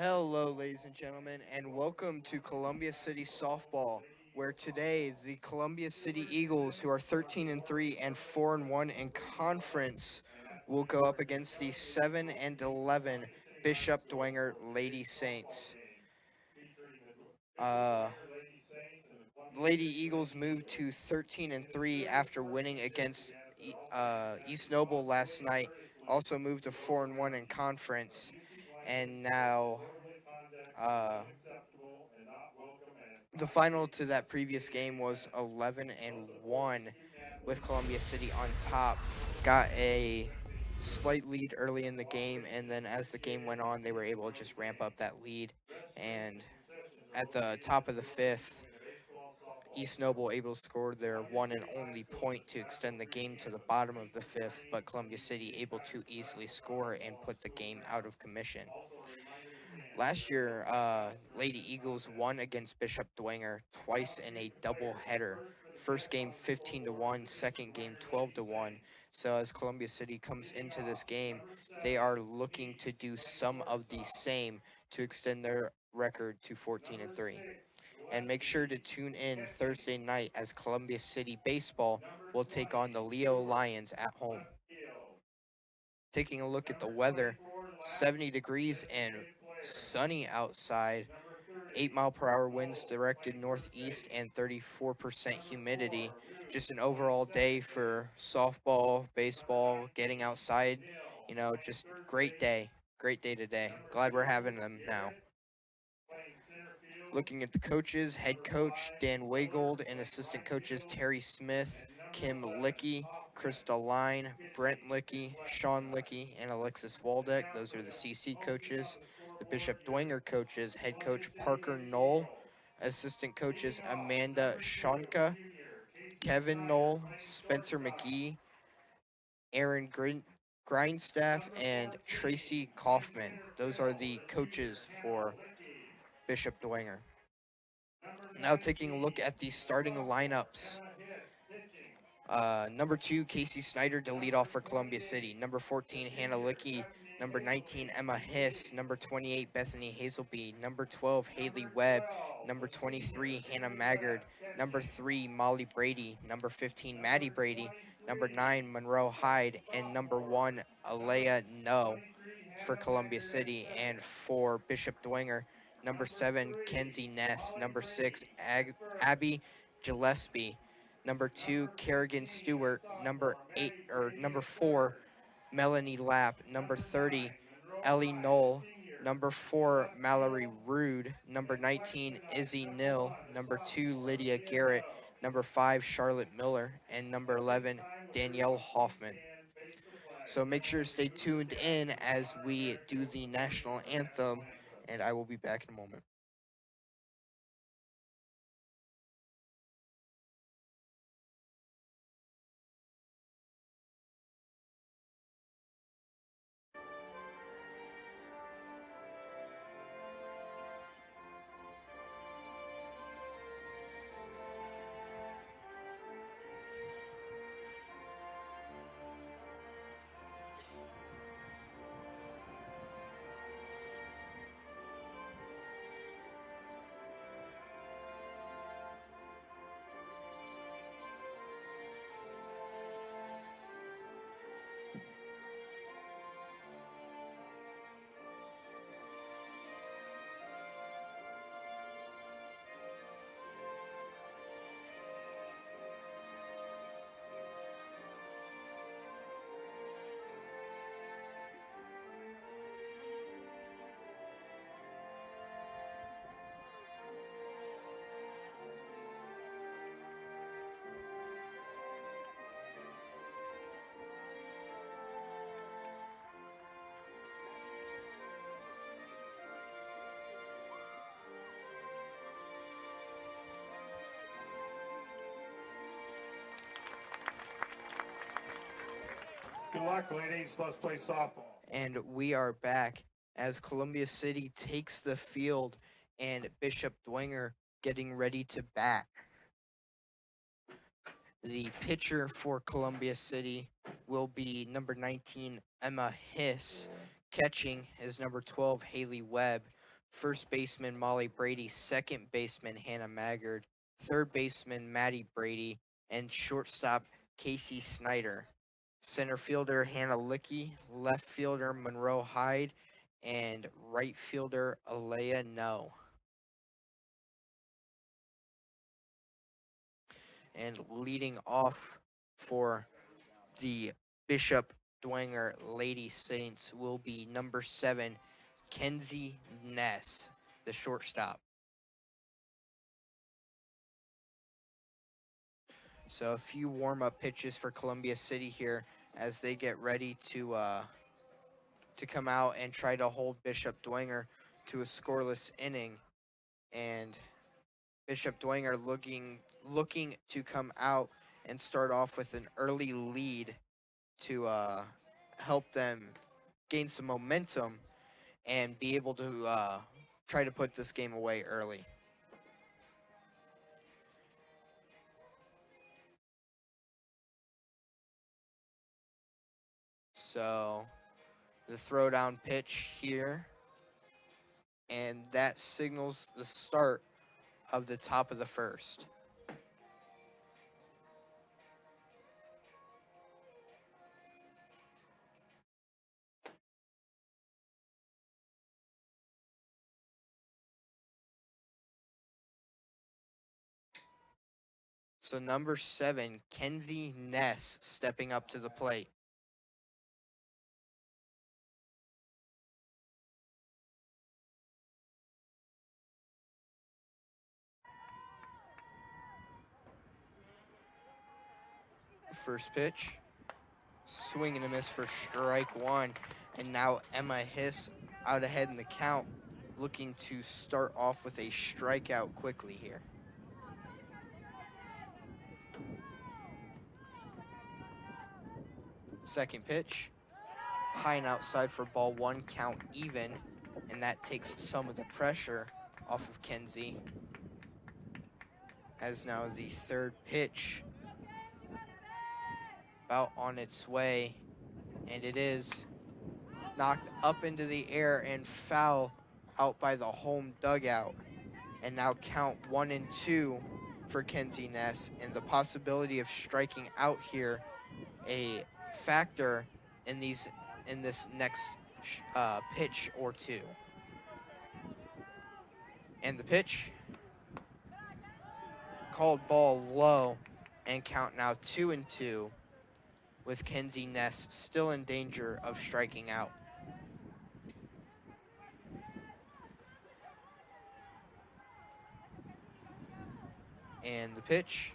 Hello, ladies and gentlemen, and welcome to Columbia City Softball, where today the Columbia City Eagles, who are 13-3 and 4-1 in conference, will go up against the 7-11 Bishop Dwenger Lady Saints. Uh, Lady Eagles moved to 13-3 after winning against East Noble last night. Also moved to 4-1 in conference, and now. Uh, the final to that previous game was 11-1 with Columbia City on top. Got a slight lead early in the game, and then as the game went on, they were able to just ramp up that lead. And at the top of the fifth, East Noble able to score their one and only point to extend the game to the bottom of the fifth, but Columbia City able to easily score and put the game out of commission. Last year, Lady Eagles won against Bishop Dwenger twice in a doubleheader. First game 15-1, second game 12-1. So as Columbia City comes into this game, they are looking to do some of the same to extend their record to 14-3. And make sure to tune in Thursday night as Columbia City Baseball will take on the Leo Lions at home. Taking a look at the weather, 70 degrees and sunny outside, 8-mile-per-hour winds directed northeast, and 34% humidity. Just an overall day for softball, baseball, getting outside. Just great day. Great day today. Glad we're having them now. Looking at the coaches, head coach Dan Wagold and assistant coaches Terry Smith, Kim Licky, Krista Line, Brent Licky, Sean Licky, and Alexis Waldeck. Those are the CC coaches. The Bishop Dwenger coaches, head coach Parker Knoll, assistant coaches Amanda Shonka, Kevin Knoll, Spencer McGee, Aaron Grindstaff, and Tracy Kaufman. Those are the coaches for Bishop Dwenger. Now taking a look at the starting lineups. Number 2, Casey Snyder to lead off for Columbia City. Number 14, Hannah Licky. Number 19, Emma Hiss. Number 28, Bethany Hazelby. Number 12, Haley Webb. Number 23, Hannah Maggard. Number 3, Molly Brady. Number 15, Maddie Brady. Number 9, Monroe Hyde. And number 1, Alea No for Columbia City. And for Bishop Dwenger, number 7, Kenzie Ness. Number 6, Abby Gillespie. Number 2, Kerrigan Stewart. Number 4, Melanie Lapp. Number 30, Ellie Knoll. Number 4, Mallory Rude. Number 19, Izzy Nill. Number 2, Lydia Garrett. Number 5, Charlotte Miller. And number 11, Danielle Hoffman. So make sure to stay tuned in as we do the national anthem, and I will be back in a moment. Good luck, ladies. Let's play softball. And we are back as Columbia City takes the field and Bishop Dwenger getting ready to bat. The pitcher for Columbia City will be number 19, Emma Hiss. Catching is number 12, Haley Webb. first baseman Molly Brady, second baseman Hannah Maggard, third baseman Maddie Brady, and shortstop Casey Snyder. Center fielder Hannah Licky, left fielder Monroe Hyde, and right fielder Alea No. And leading off for the Bishop Dwenger Lady Saints will be number 7, Kenzie Ness, the shortstop. So a few warm-up pitches for Columbia City here as they get ready to come out and try to hold Bishop Dwenger to a scoreless inning. And Bishop Dwenger looking to come out and start off with an early lead to help them gain some momentum and be able to try to put this game away early. So the throwdown pitch here, and that signals the start of the top of the first. So number 7, Kenzie Ness, stepping up to the plate. First pitch, swing and a miss for strike 1. And now Emma Hiss out ahead in the count, looking to start off with a strikeout quickly here. Second pitch, high and outside for ball 1, count even, and that takes some of the pressure off of Kenzie. As now the third pitch about on its way, and it is knocked up into the air and foul out by the home dugout. And now count 1 and 2 for Kenzie Ness, and the possibility of striking out here a factor in this next pitch or two. And the pitch, called ball low, and count now 2 and 2, with Kenzie Ness still in danger of striking out. And the pitch,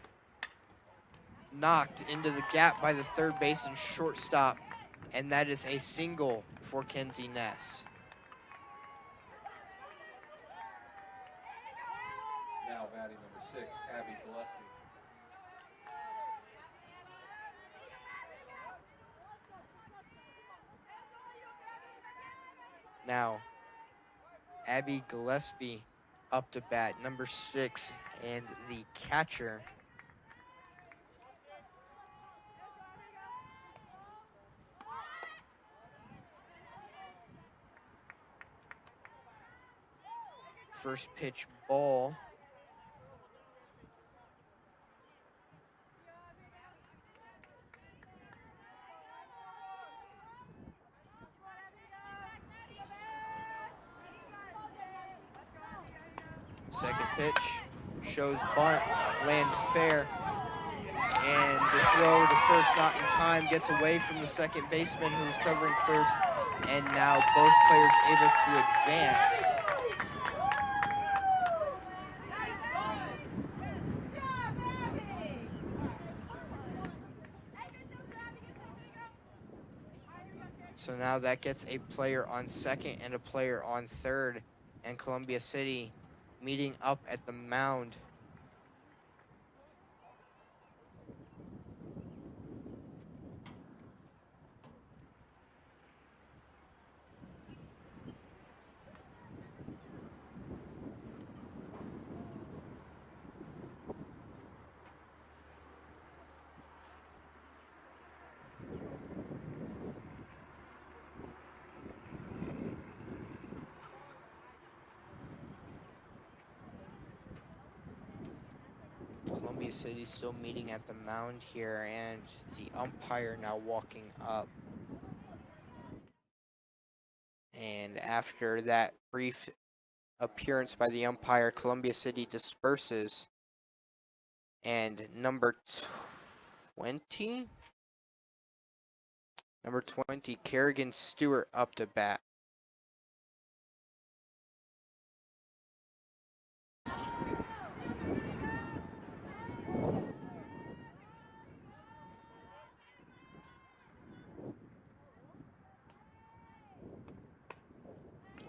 knocked into the gap by the third base and shortstop, and that is a single for Kenzie Ness. Now batting number 6, Abby Gillespie. Now, Abby Gillespie up to bat, number 6, and the catcher. First pitch ball. Second pitch, shows bunt, lands fair, and the throw to first not in time, gets away from the second baseman who's covering first, and now both players able to advance. So now that gets a player on second and a player on third, and Columbia City meeting up at the mound. Columbia City still meeting at the mound here, and the umpire now walking up. And after that brief appearance by the umpire, Columbia City disperses. And number 20, Kerrigan Stewart up to bat.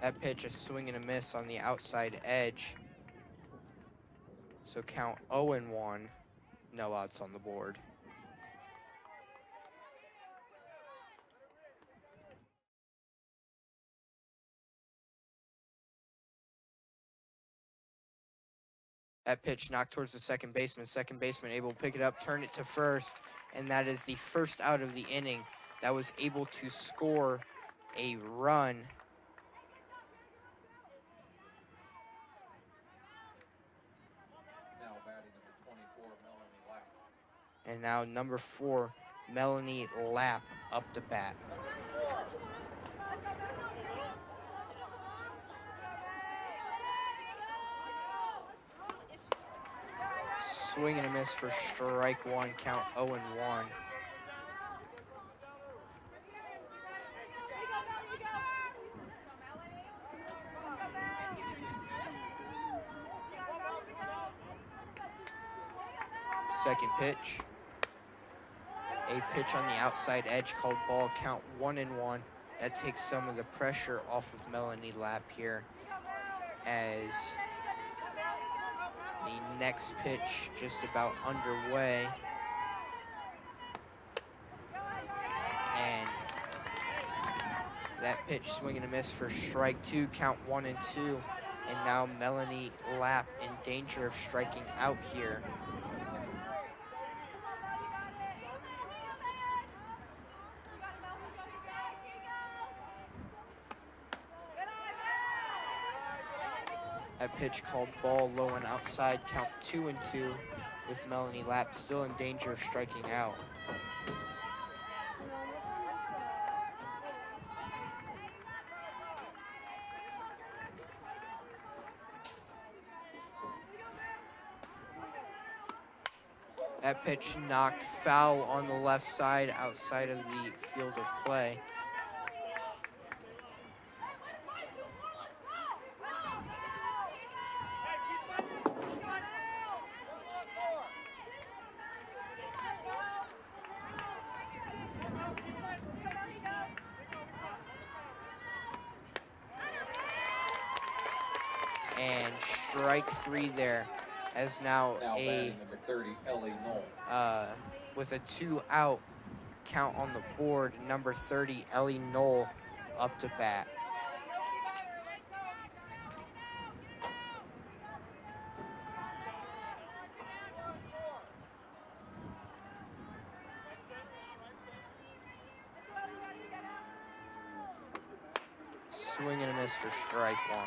That pitch, a swing and a miss on the outside edge. So count 0-1, no outs on the board. That pitch knocked towards the second baseman. Second baseman able to pick it up, turn it to first, and that is the first out of the inning. That was able to score a run. Now batting number 24, Melanie Lapp. And now number 4, Melanie Lapp up to bat. Swing and a miss for strike one, count 0-1. Second pitch. A pitch on the outside edge called ball, count 1-1. That takes some of the pressure off of Melanie Lapp here, as the next pitch just about underway. And that pitch, swing and a miss for strike two, count 1-2. And now Melanie Lapp in danger of striking out here. That pitch called ball, low and outside, count 2-2, with Melanie Lapp still in danger of striking out. That pitch knocked foul on the left side, outside of the field of play. And strike three there, as now batting number 30, Ellie Knoll. with a 2-out count on the board, number 30, Ellie Knoll up to bat. Swing and a miss for strike one.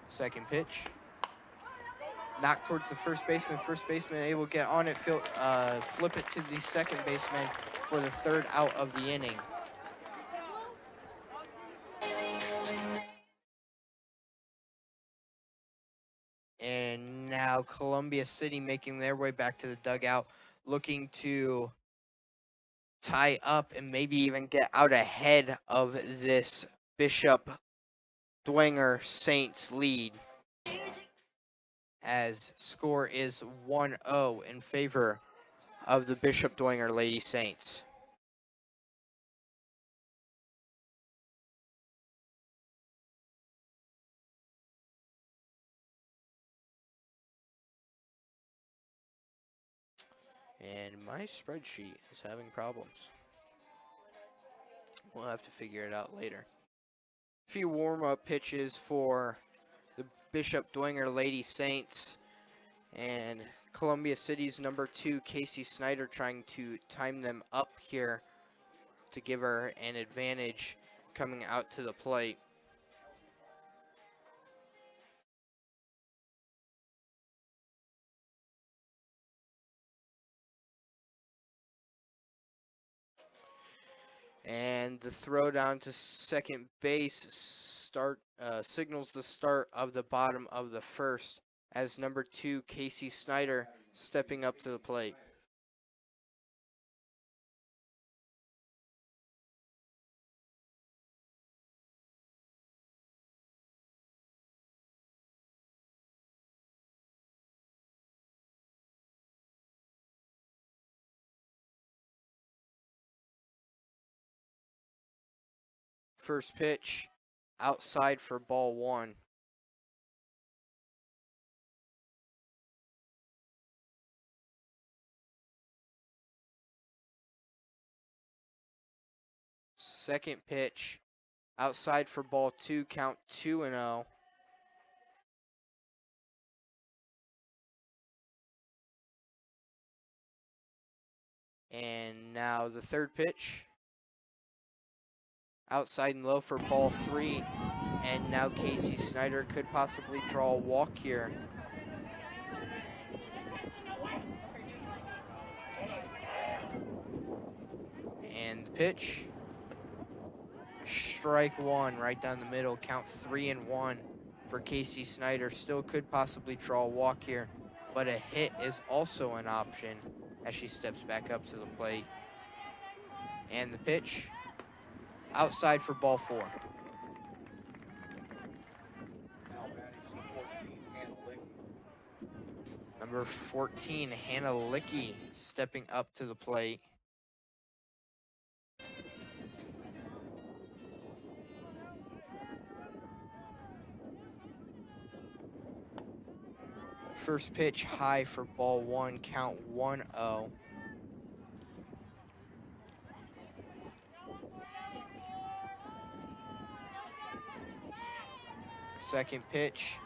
Second pitch. Knocked towards the first baseman. First baseman able to get on it, flip it to the second baseman for the third out of the inning. And now Columbia City making their way back to the dugout, looking to tie up and maybe even get out ahead of this Bishop Dwenger Saints lead, as score is 1-0 in favor of the Bishop Dwenger Lady Saints. And my spreadsheet is having problems. We'll have to figure it out later. A few warm-up pitches for the Bishop Dwenger Lady Saints. And Columbia City's number 2, Casey Snyder, trying to time them up here to give her an advantage coming out to the plate. And the throw down to second base signals the start of the bottom of the first as number 2, Casey Snyder, stepping up to the plate. First pitch, outside for ball 1. Second pitch, outside for ball 2, count 2-0. And now the third pitch, outside and low for ball 3. And now Casey Snyder could possibly draw a walk here. And the pitch, strike 1 right down the middle, count 3-1 for Casey Snyder. Still could possibly draw a walk here, but a hit is also an option as she steps back up to the plate. And the pitch, outside for ball 4. Now batting number 14, Hannah Lick. Number 14, Hannah Licky, stepping up to the plate. First pitch high for ball 1, count 1-0. Second pitch,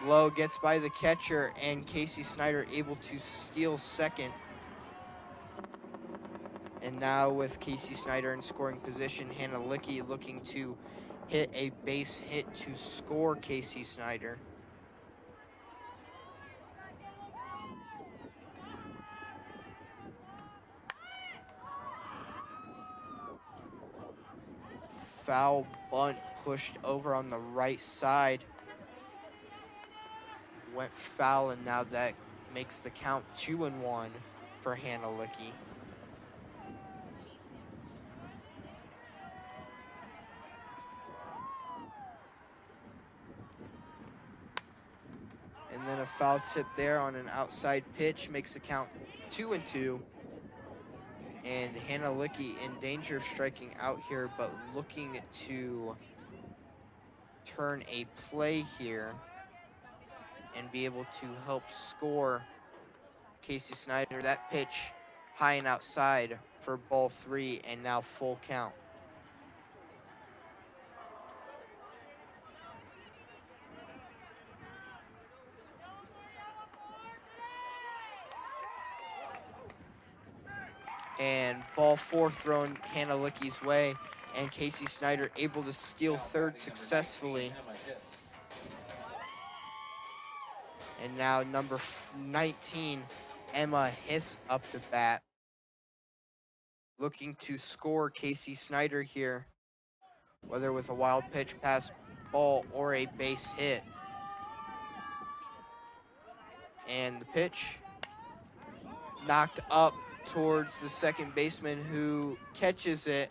low, gets by the catcher, and Casey Snyder able to steal second. And now with Casey Snyder in scoring position, Hannah Licky looking to hit a base hit to score Casey Snyder. Foul bunt pushed over on the right side. Went foul, and now that makes the count 2-1 for Hannah Licky. And then a foul tip there on an outside pitch makes the count 2-2. And Hannah Licky in danger of striking out here, but looking to turn a play here and be able to help score Casey Snyder. That pitch high and outside for ball 3, and now full count. And ball 4 thrown Hannah Licky's way, and Casey Snyder able to steal third successfully. Emma Hiss. And now number 19, Emma Hiss, up to bat, looking to score Casey Snyder here, whether with a wild pitch pass ball or a base hit. And the pitch knocked up towards the second baseman, who catches it,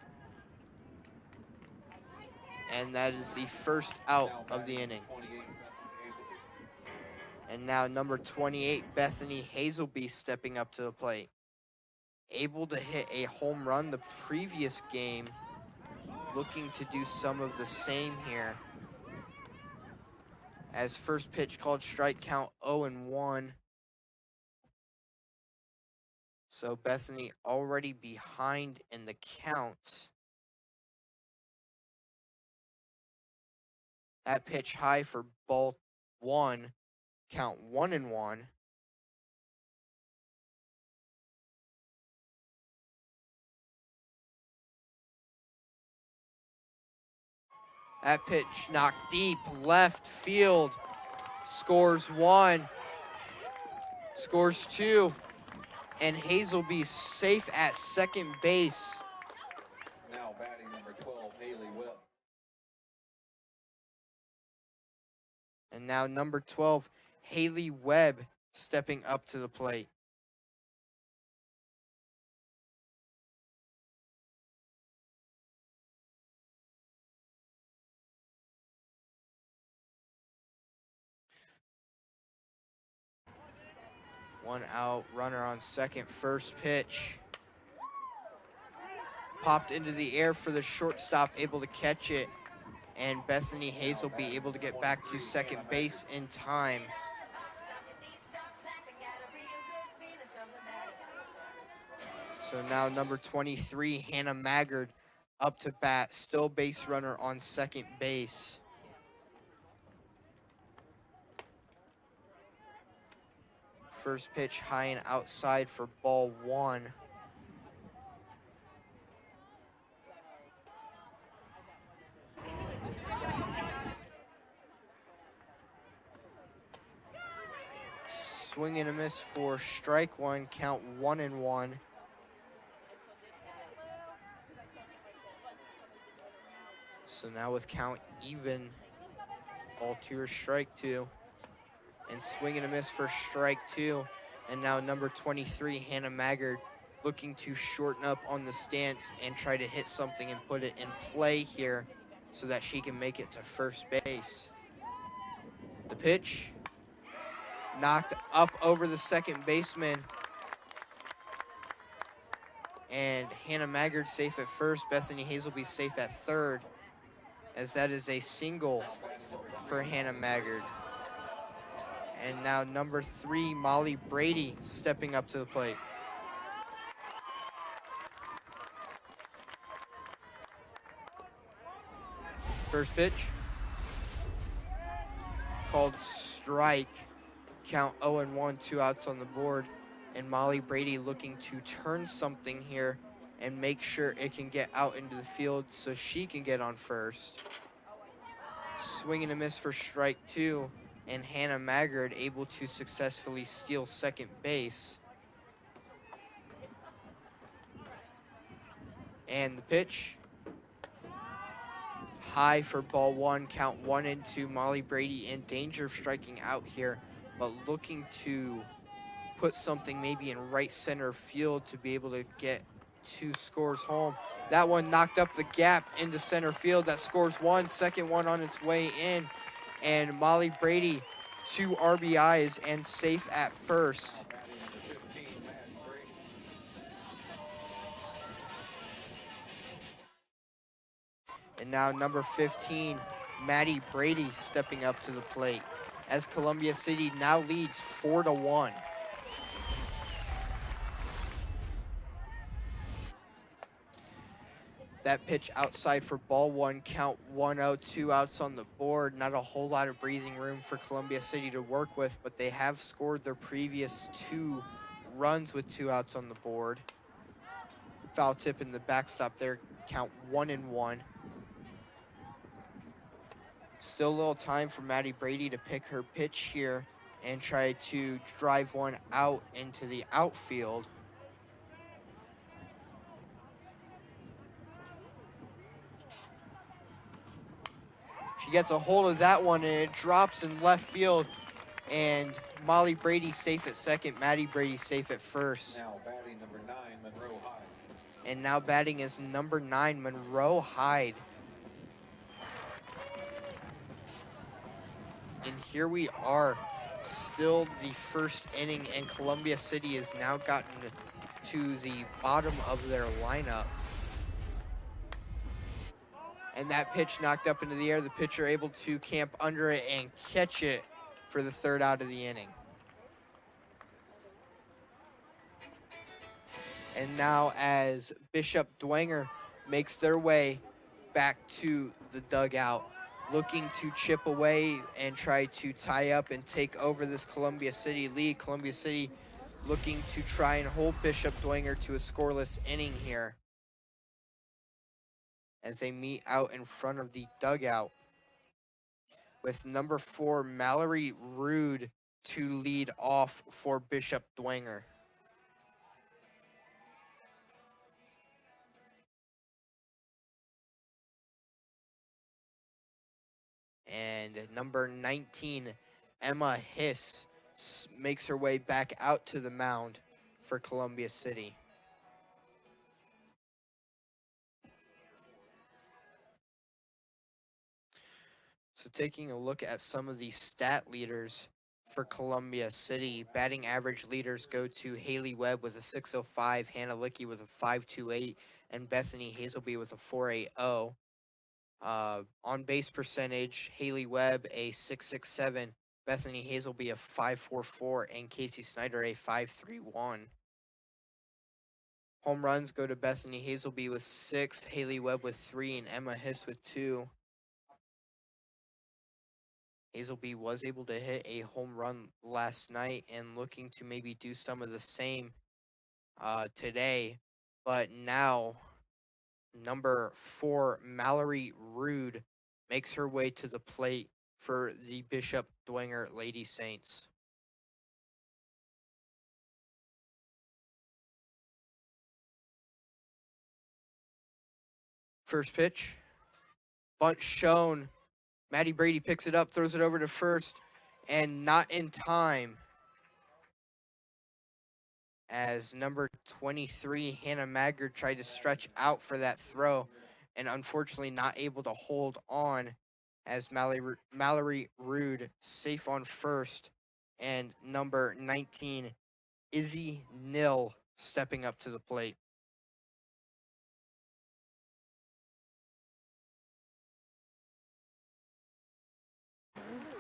and that is the first out Now of the batting inning. 28, Bethany Hazelby. And now number 28, Bethany Hazelby, stepping up to the plate. Able to hit a home run the previous game, looking to do some of the same here. As first pitch called strike, count 0-1. So Bethany already behind in the count. That pitch high for ball 1, count 1-1. That pitch knocked deep left field. Scores 1, scores 2, and Hazelby safe at second base. Now batting number 12, Haley Webb. And now number 12, Haley Webb, stepping up to the plate. One out, runner on second, first pitch. Popped into the air for the shortstop, able to catch it. And Bethany Hazelby able to get back to second base in time. So now number 23, Hannah Maggard, up to bat, still base runner on second base. First pitch high and outside for ball 1. Swing and a miss for strike 1, count 1-1. So now with count even, ball 2 or strike 2. And swing and a miss for strike 2. And now number 23, Hannah Maggard, looking to shorten up on the stance and try to hit something and put it in play here so that she can make it to first base. The pitch, knocked up over the second baseman. And Hannah Maggard safe at first, Bethany Hazelby safe at third, as that is a single for Hannah Maggard. And now number 3, Molly Brady, stepping up to the plate. First pitch, called strike. Count 0-1, 2 outs on the board. And Molly Brady looking to turn something here and make sure it can get out into the field so she can get on first. Swing and a miss for strike 2. And Hannah Maggard able to successfully steal second base. And the pitch, high for ball 1, count 1-2. Molly Brady in danger of striking out here, but looking to put something maybe in right center field to be able to get 2 scores home. That one knocked up the gap into center field. That scores 1, second one on its way in. And Molly Brady, 2 RBIs and safe at first. And now number 15, Maddie Brady, stepping up to the plate as Columbia City now leads 4-1. That pitch outside for ball 1, count 1-0, 2 outs on the board. Not a whole lot of breathing room for Columbia City to work with, but they have scored their previous 2 runs with 2 outs on the board. Foul tip in the backstop there, count 1-1. Still a little time for Maddie Brady to pick her pitch here and try to drive one out into the outfield. She gets a hold of that one and it drops in left field. And Molly Brady safe at second, Maddie Brady safe at first. Now batting number 9, Monroe Hyde. And now batting is number 9, Monroe Hyde. And here we are, still the first inning, and Columbia City has now gotten to the bottom of their lineup. And that pitch knocked up into the air. The pitcher able to camp under it and catch it for the 3rd out of the inning. And now as Bishop Dwenger makes their way back to the dugout, looking to chip away and try to tie up and take over this Columbia City lead. Columbia City looking to try and hold Bishop Dwenger to a scoreless inning here. as they meet out in front of the dugout with number 4, Mallory Rude, to lead off for Bishop Dwenger. And number 19, Emma Hiss, makes her way back out to the mound for Columbia City. So taking a look at some of the stat leaders for Columbia City, batting average leaders go to Haley Webb with a 605, Hannah Lickey with a 528, and Bethany Hazelby with a 480. On base percentage, Haley Webb a 667, Bethany Hazelby a 544, and Casey Snyder a 531. Home runs go to Bethany Hazelby with 6, Haley Webb with 3, and Emma Hiss with 2. Hazelby was able to hit a home run last night and looking to maybe do some of the same today. But now, number 4, Mallory Rude, makes her way to the plate for the Bishop Dwenger Lady Saints. First pitch, bunt shown. Maddie Brady picks it up, throws it over to first, and not in time, as number 23, Hannah Maggard, tried to stretch out for that throw and unfortunately not able to hold on, as Mallory Rude safe on first, and number 19, Izzy Nill, stepping up to the plate.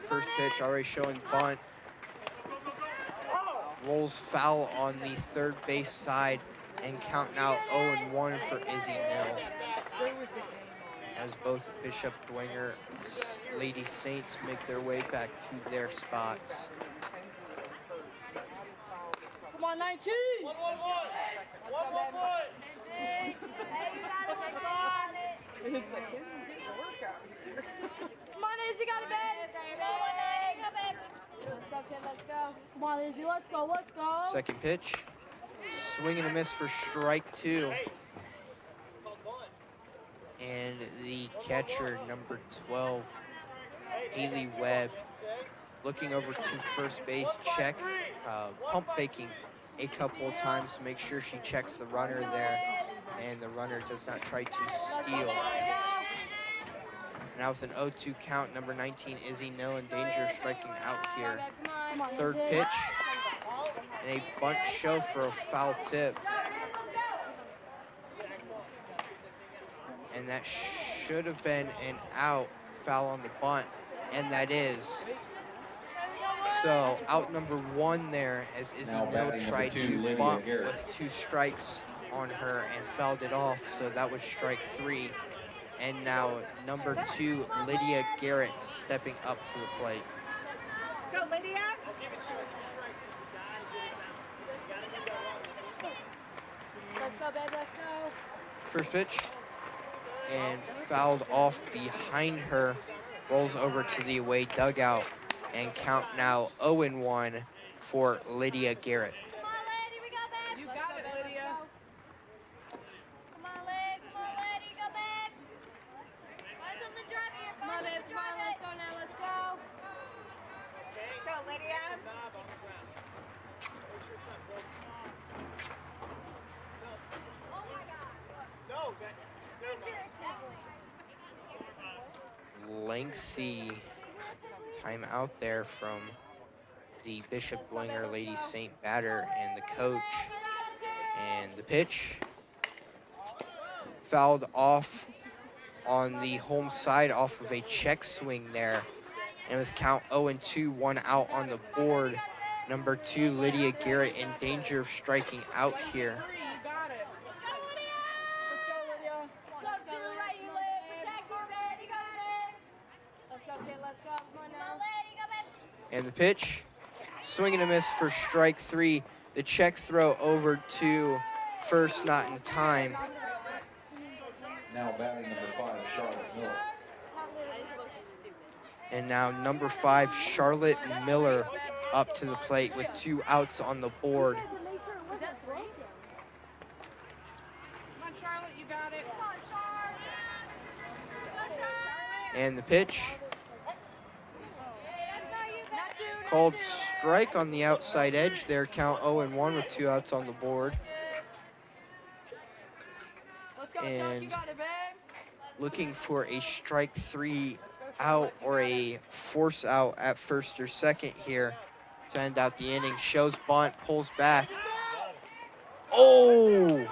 First pitch already showing bunt. Rolls foul on the third base side, and count now 0-1 for Izzy Nill, as both Bishop Dwenger Lady Saints make their way back to their spots. Come on, 19! 1-1-1! 1-1-1! Come on, Izzy, got it, babe! Let's go, kid, let's go. Come on, Izzy, let's go, let's go. Second pitch, swing and a miss for strike 2. And the catcher, number 12, Haley Webb, looking over to first base, pump faking a couple of times to make sure she checks the runner there, and the runner does not try to steal. Now with an 0-2 count, number 19, Izzy Nill, in danger of striking out here. Third pitch, and a bunt show for a foul tip. And that should have been an out, foul on the bunt, and that is. So out number 1 there, as Izzy Nill tried to bunt with 2 strikes on her and fouled it off, so that was strike 3. And now number 2, Lydia Garrett, stepping up to the plate. Go, Lydia! Let's go, babe, let's go. First pitch, and fouled off behind her, rolls over to the away dugout, and count now 0-1 for Lydia Garrett. Come on, lady, we go, babe. You got it, Lydia. Come on, lady, go, babe. Find something to drive here, come on, babe, come on, let's go now, let's go. Go, Lydia. Oh my God. Lengthy time out there from the Bishop Dwenger Lady Saint batter and the coach. And the pitch, fouled off on the home side off of a check swing there. And with count 0-2, 1 out on the board, number 2, Lydia Garrett, in danger of striking out here. And the pitch, swing and a miss for strike 3. The check throw over to first, not in time. Now batting number 5, Charlotte Miller. And now number 5, Charlotte Miller, up to the plate with 2 outs on the board. Was that 3? Come on, Charlotte, you got it. Come on, Charlotte. And the pitch, called strike on the outside edge there. Count 0-1 with 2 outs on the board. And looking for a strike 3 out or a force out at first or second here to end out the inning. Shows bunt, pulls back. Oh!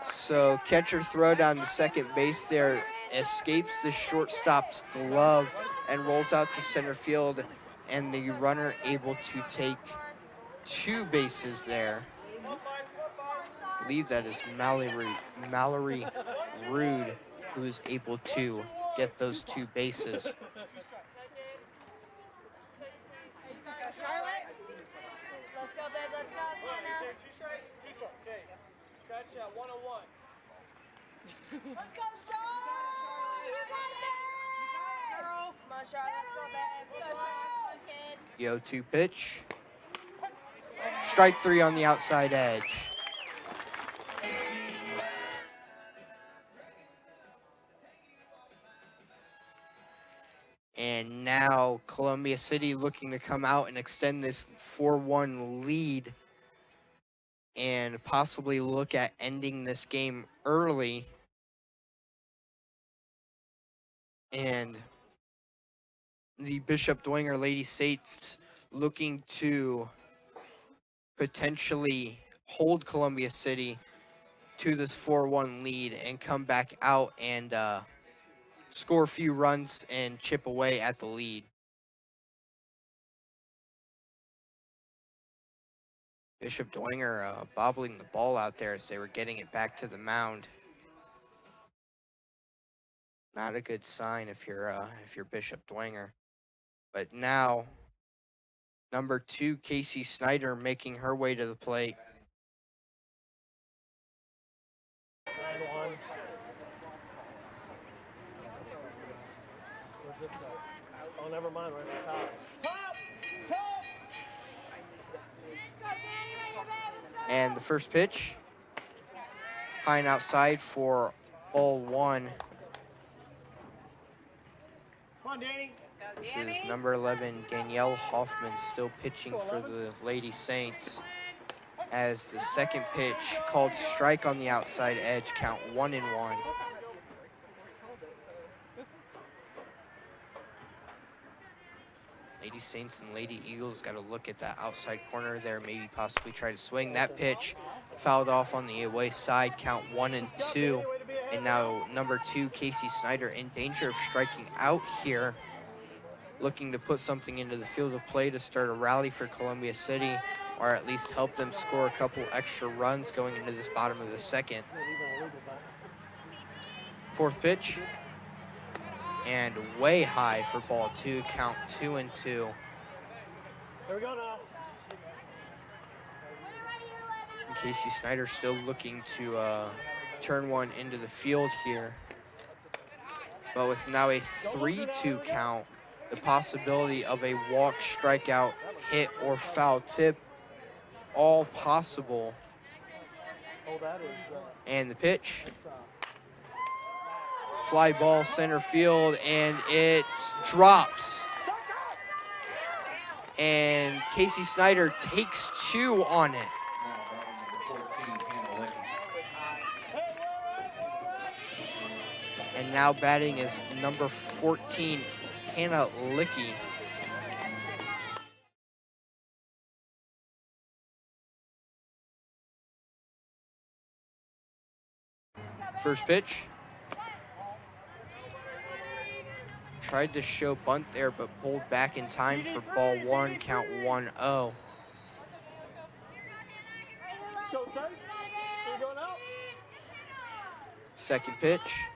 So catcher throw down to second base there, escapes the shortstop's glove and rolls out to center field, and the runner able to take 2 bases there. I believe that is Mallory Rude who is able to get those 2 bases. Let's go, babe. Let's go. Come on now. Okay. Scratch that 101. Let's go, Charlotte. You got it. Girl. Come on, Charlotte. Let's go, babe. Let's go, Charlotte. Come on, kid. 0-2 pitch. Strike 3 on the outside edge. And now Columbia City looking to come out and extend this 4-1 lead and possibly look at ending this game early. And the Bishop Dwenger Lady Saints looking to potentially hold Columbia City to this 4-1 lead and come back out and score a few runs and chip away at the lead. Bishop Dwenger bobbling the ball out there as they were getting it back to the mound. Not a good sign if you're Bishop Dwenger. But now, number 2, Casey Snyder making her way to the plate. 9-1. Where's this guy? Oh, never mind. Right at the top. And the first pitch, high and outside for ball 1. Come on, Danny. This is number 11, Danielle Hoffman, still pitching for the Lady Saints. As the second pitch, called strike on the outside edge, count 1-1. Lady Saints and Lady Eagles got to look at that outside corner there, maybe possibly try to swing. That pitch fouled off on the away side, count 1-2. And now number 2, Casey Snyder, in danger of striking out here, looking to put something into the field of play to start a rally for Columbia City, or at least help them score a couple extra runs going into this bottom of the second. Fourth pitch, and way high for ball 2, count 2-2. Here we go now. And Casey Snyder still looking to turn one into the field here. But with now a 3-2 count, the possibility of a walk, strikeout, hit, or foul tip, all possible. Oh, that is. And the pitch. Fly ball center field, and it drops. And Casey Snyder takes 2 on it. Now batting number 14, Hannah Licky. And now batting is number 14, Hannah Licky. First pitch. Tried to show bunt there, but pulled back in time for ball 1, count 1-0. Go, Saints. We're going out. Second pitch.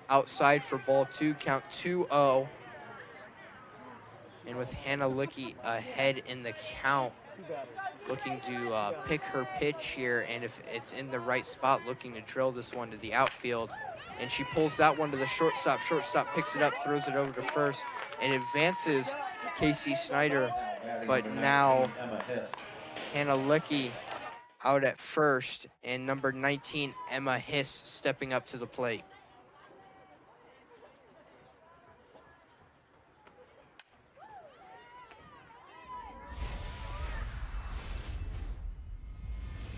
Outside for ball 2, count 2-0. And with Hannah Licky ahead in the count, Two batters. looking to pick her pitch here, and if it's in the right spot, looking to drill this one to the outfield. And she pulls that one to the shortstop. Shortstop picks it up, throws it over to first, and advances Casey Snyder. But now Hannah Licky out at first, and number 19, Emma Hiss, stepping up to the plate.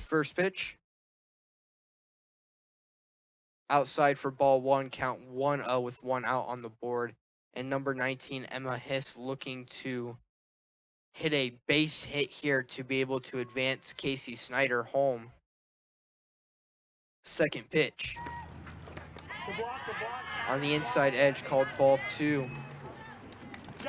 First pitch. Outside for ball one, count 1-0 with one out on the board. And number 19, Emma Hiss, looking to hit a base hit here to be able to advance Casey Snyder home. Second pitch. On the inside edge, called ball 2.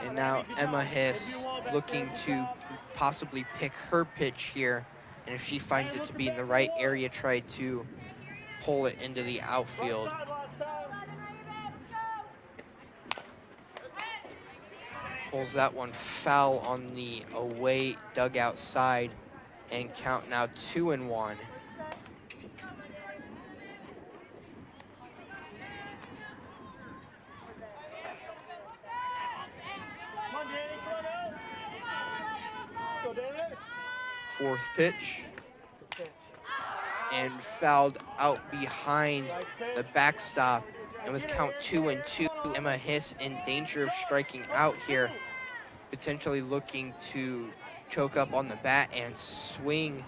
And now Emma Hiss looking to possibly pick her pitch here. And if she finds it to be in the right area, try to pull it into the outfield. Pulls that one foul on the away dugout side, and count now 2-1. Fourth pitch. And fouled out behind the backstop. And with count 2-2, Emma Hiss in danger of striking out here, potentially looking to choke up on the bat and swing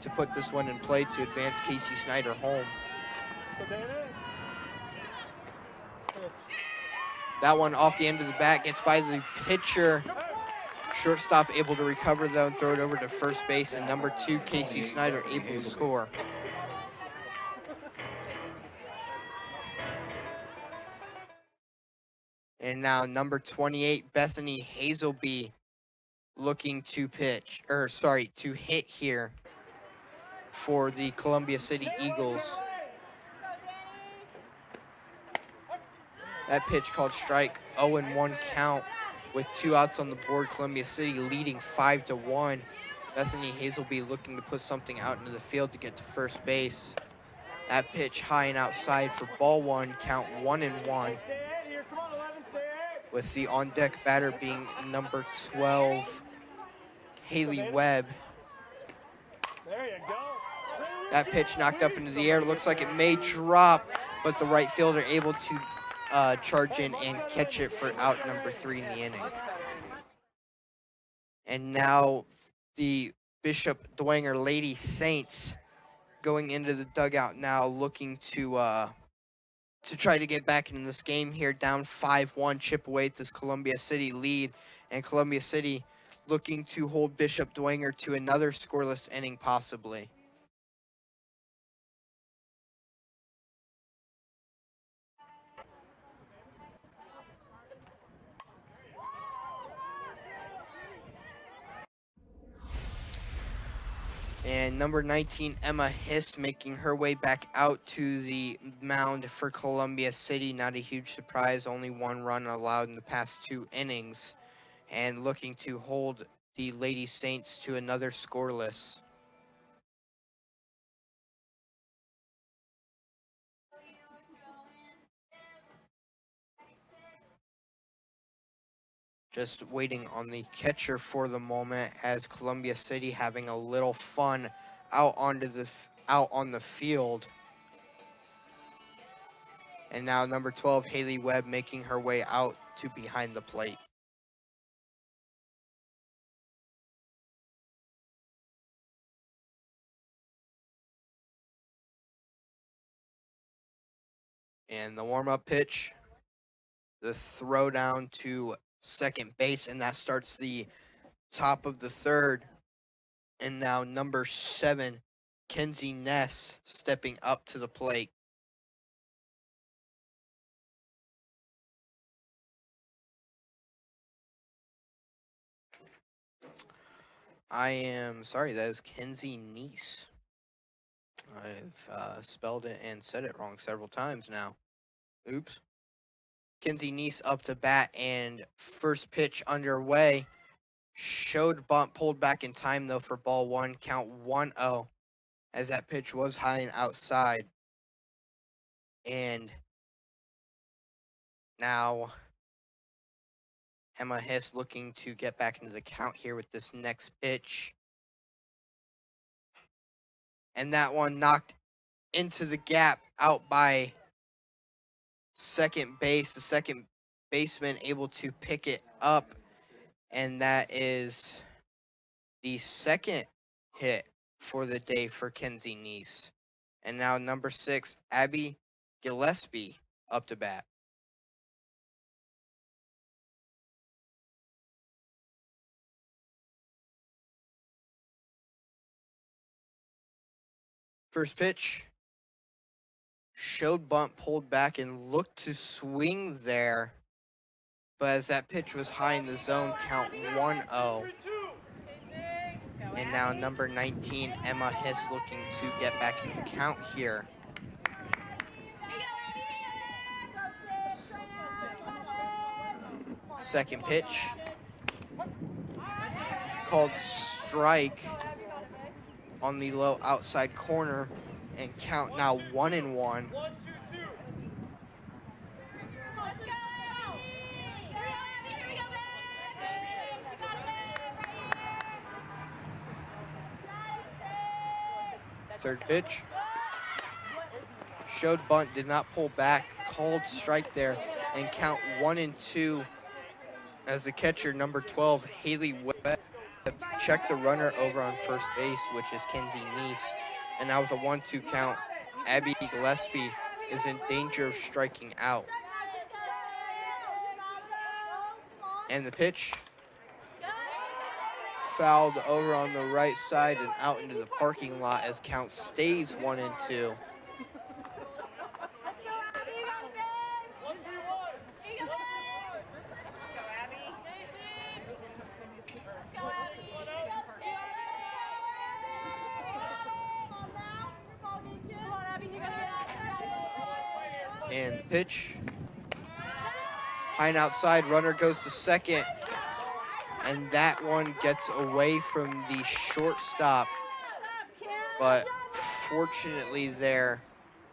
to put this one in play to advance Casey Snyder home. That one off the end of the bat, gets by the pitcher. Shortstop able to recover though and throw it over to first base, and number 2, Casey Snyder, able to score. And now number 28, Bethany Hazelby, looking to to hit here for the Columbia City Eagles. That pitch called strike, 0-1 count with 2 outs on the board. Columbia City leading 5-1. Bethany Hazelby looking to put something out into the field to get to first base. That pitch high and outside for ball 1, count 1-1. With the on-deck batter being number 12, Haley Webb. There you go. That pitch knocked up into the air. Looks like it may drop, but the right fielder able to charge in and catch it for out number 3 in the inning. And now the Bishop Dwenger Lady Saints going into the dugout now, looking to try to get back into this game here, down 5-1, chip away at this Columbia City lead, and Columbia City looking to hold Bishop Dwenger to another scoreless inning possibly. And number 19, Emma Hiss, making her way back out to the mound for Columbia City. Not a huge surprise, only 1 run allowed in the past 2 innings. And looking to hold the Lady Saints to another scoreless. Just waiting on the catcher for the moment, as Columbia City having a little fun out on the field. And now number 12, Haley Webb, making her way out to behind the plate. And the warm-up pitch, the throw down to second base, and that starts the top of the third. And now number 7, Kenzie Ness, stepping up to the plate. I am sorry, that is Kenzie Neese. I've spelled it and said it wrong several times now. Oops. Kinsey Neese up to bat, and first pitch underway. Showed bunt, pulled back in time, though, for ball one. Count 1-0, as that pitch was high and outside. And now Emma Hiss looking to get back into the count here with this next pitch. And that one knocked into the gap, out by second base. The second baseman able to pick it up, and that is the second hit for the day for Kinsey Neese. And now number 6, Abby Gillespie up to bat. First pitch, showed bunt, pulled back, and looked to swing there. But as that pitch was high in the zone, count 1-0. And now number 19, Emma Hiss, looking to get back into the count here. Second pitch, called strike on the low outside corner, and count now 1-1. Third pitch, showed bunt, did not pull back, called strike there, and count 1-2 as the catcher, number 12, Haley Webb, checked the runner over on first base, which is Kinsey Neese. And now with a 1-2 count, Abby Gillespie is in danger of striking out. And the pitch, fouled over on the right side and out into the parking lot as count stays 1-2. And the pitch, high and outside, runner goes to second, and that one gets away from the shortstop, but fortunately there,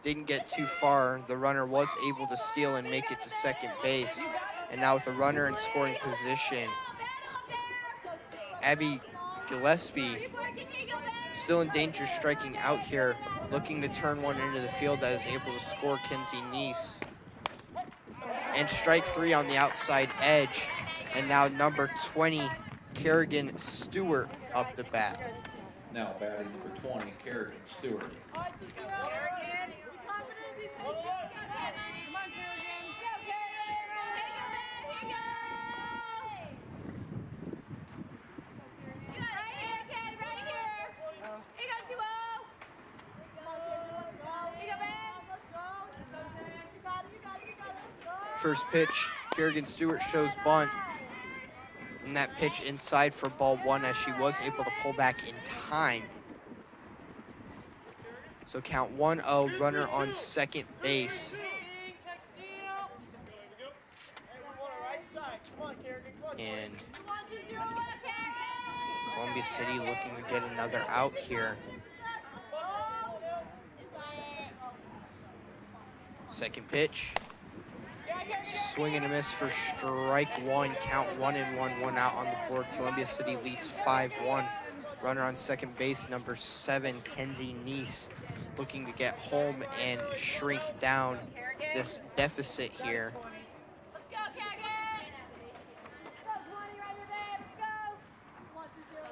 didn't get too far. The runner was able to steal and make it to second base, and now with a runner in scoring position, Abby Gillespie still in danger of striking out here, looking to turn one into the field that is able to score Kinsey Neese. And strike 3 on the outside edge. And now number 20, Kerrigan Stewart up the bat. Now batting number 20, Kerrigan Stewart. First pitch, Kerrigan Stewart shows bunt. And that pitch inside for ball 1 as she was able to pull back in time. So count 1-0, runner on second base. And Columbia City looking to get another out here. Second pitch. Swing and a miss for strike 1. Count 1-1, 1 out on the board. Columbia City leads 5-1. Runner on second base, number 7, Kinsey Neese, looking to get home and shrink down this deficit here.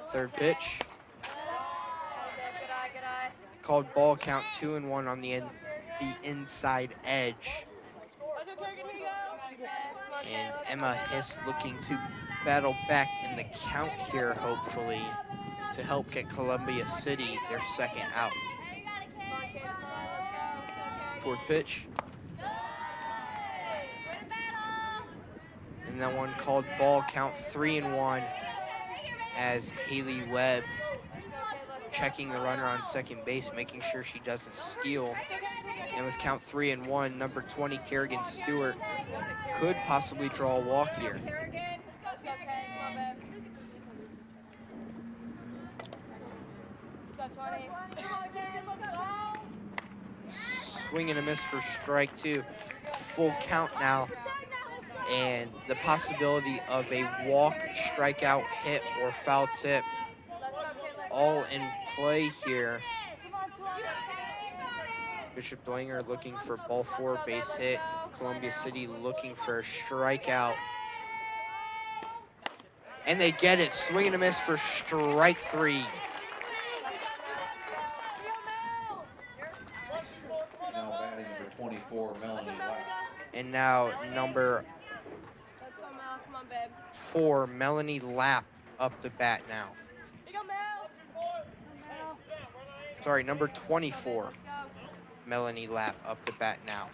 Third pitch. Called ball, count 2-1 on the inside edge. And Emma Hiss looking to battle back in the count here, hopefully, to help get Columbia City their second out. Fourth pitch. And that one called ball, count 3-1 as Haley Webb checking the runner on second base, making sure she doesn't steal, And with count 3-1, number 20, Kerrigan Stewart, could possibly draw a walk here. Let's go, Kay. Come on, babe. Let's go, 20. Come on, Kay. Let's go. Swing and a miss for strike two. Full count now. And the possibility of a walk, strikeout, hit, or foul tip Let's go, Kay. Let's all in play here. Come on, 20. Bishop Dwenger looking for ball four, base hit. Columbia City looking for a strikeout. And they get it. Swing and a miss for strike three. Now batting number 24, Melanie Lapp. And now number Let's go, Mel. Come on, babe. 4, Melanie Lapp, up to bat now. You go, Mel. Sorry, number 24, Let's go. Melanie Lapp, up to bat now.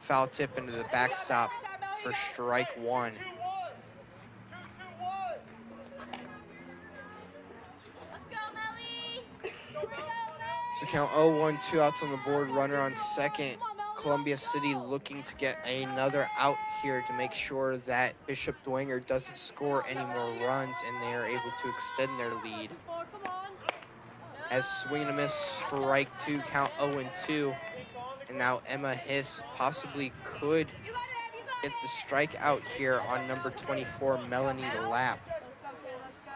Foul tip into the backstop for strike one. Let's go, Melly. So count 0-1, 2 outs on the board, runner on second. Columbia City looking to get another out here to make sure that Bishop Dwenger doesn't score any more runs and they are able to extend their lead. As swing and a miss, strike two, count 0-2. And now Emma Hiss possibly could get the strike out here on number 24, Melanie Lapp. Let's go, Kay. Let's go.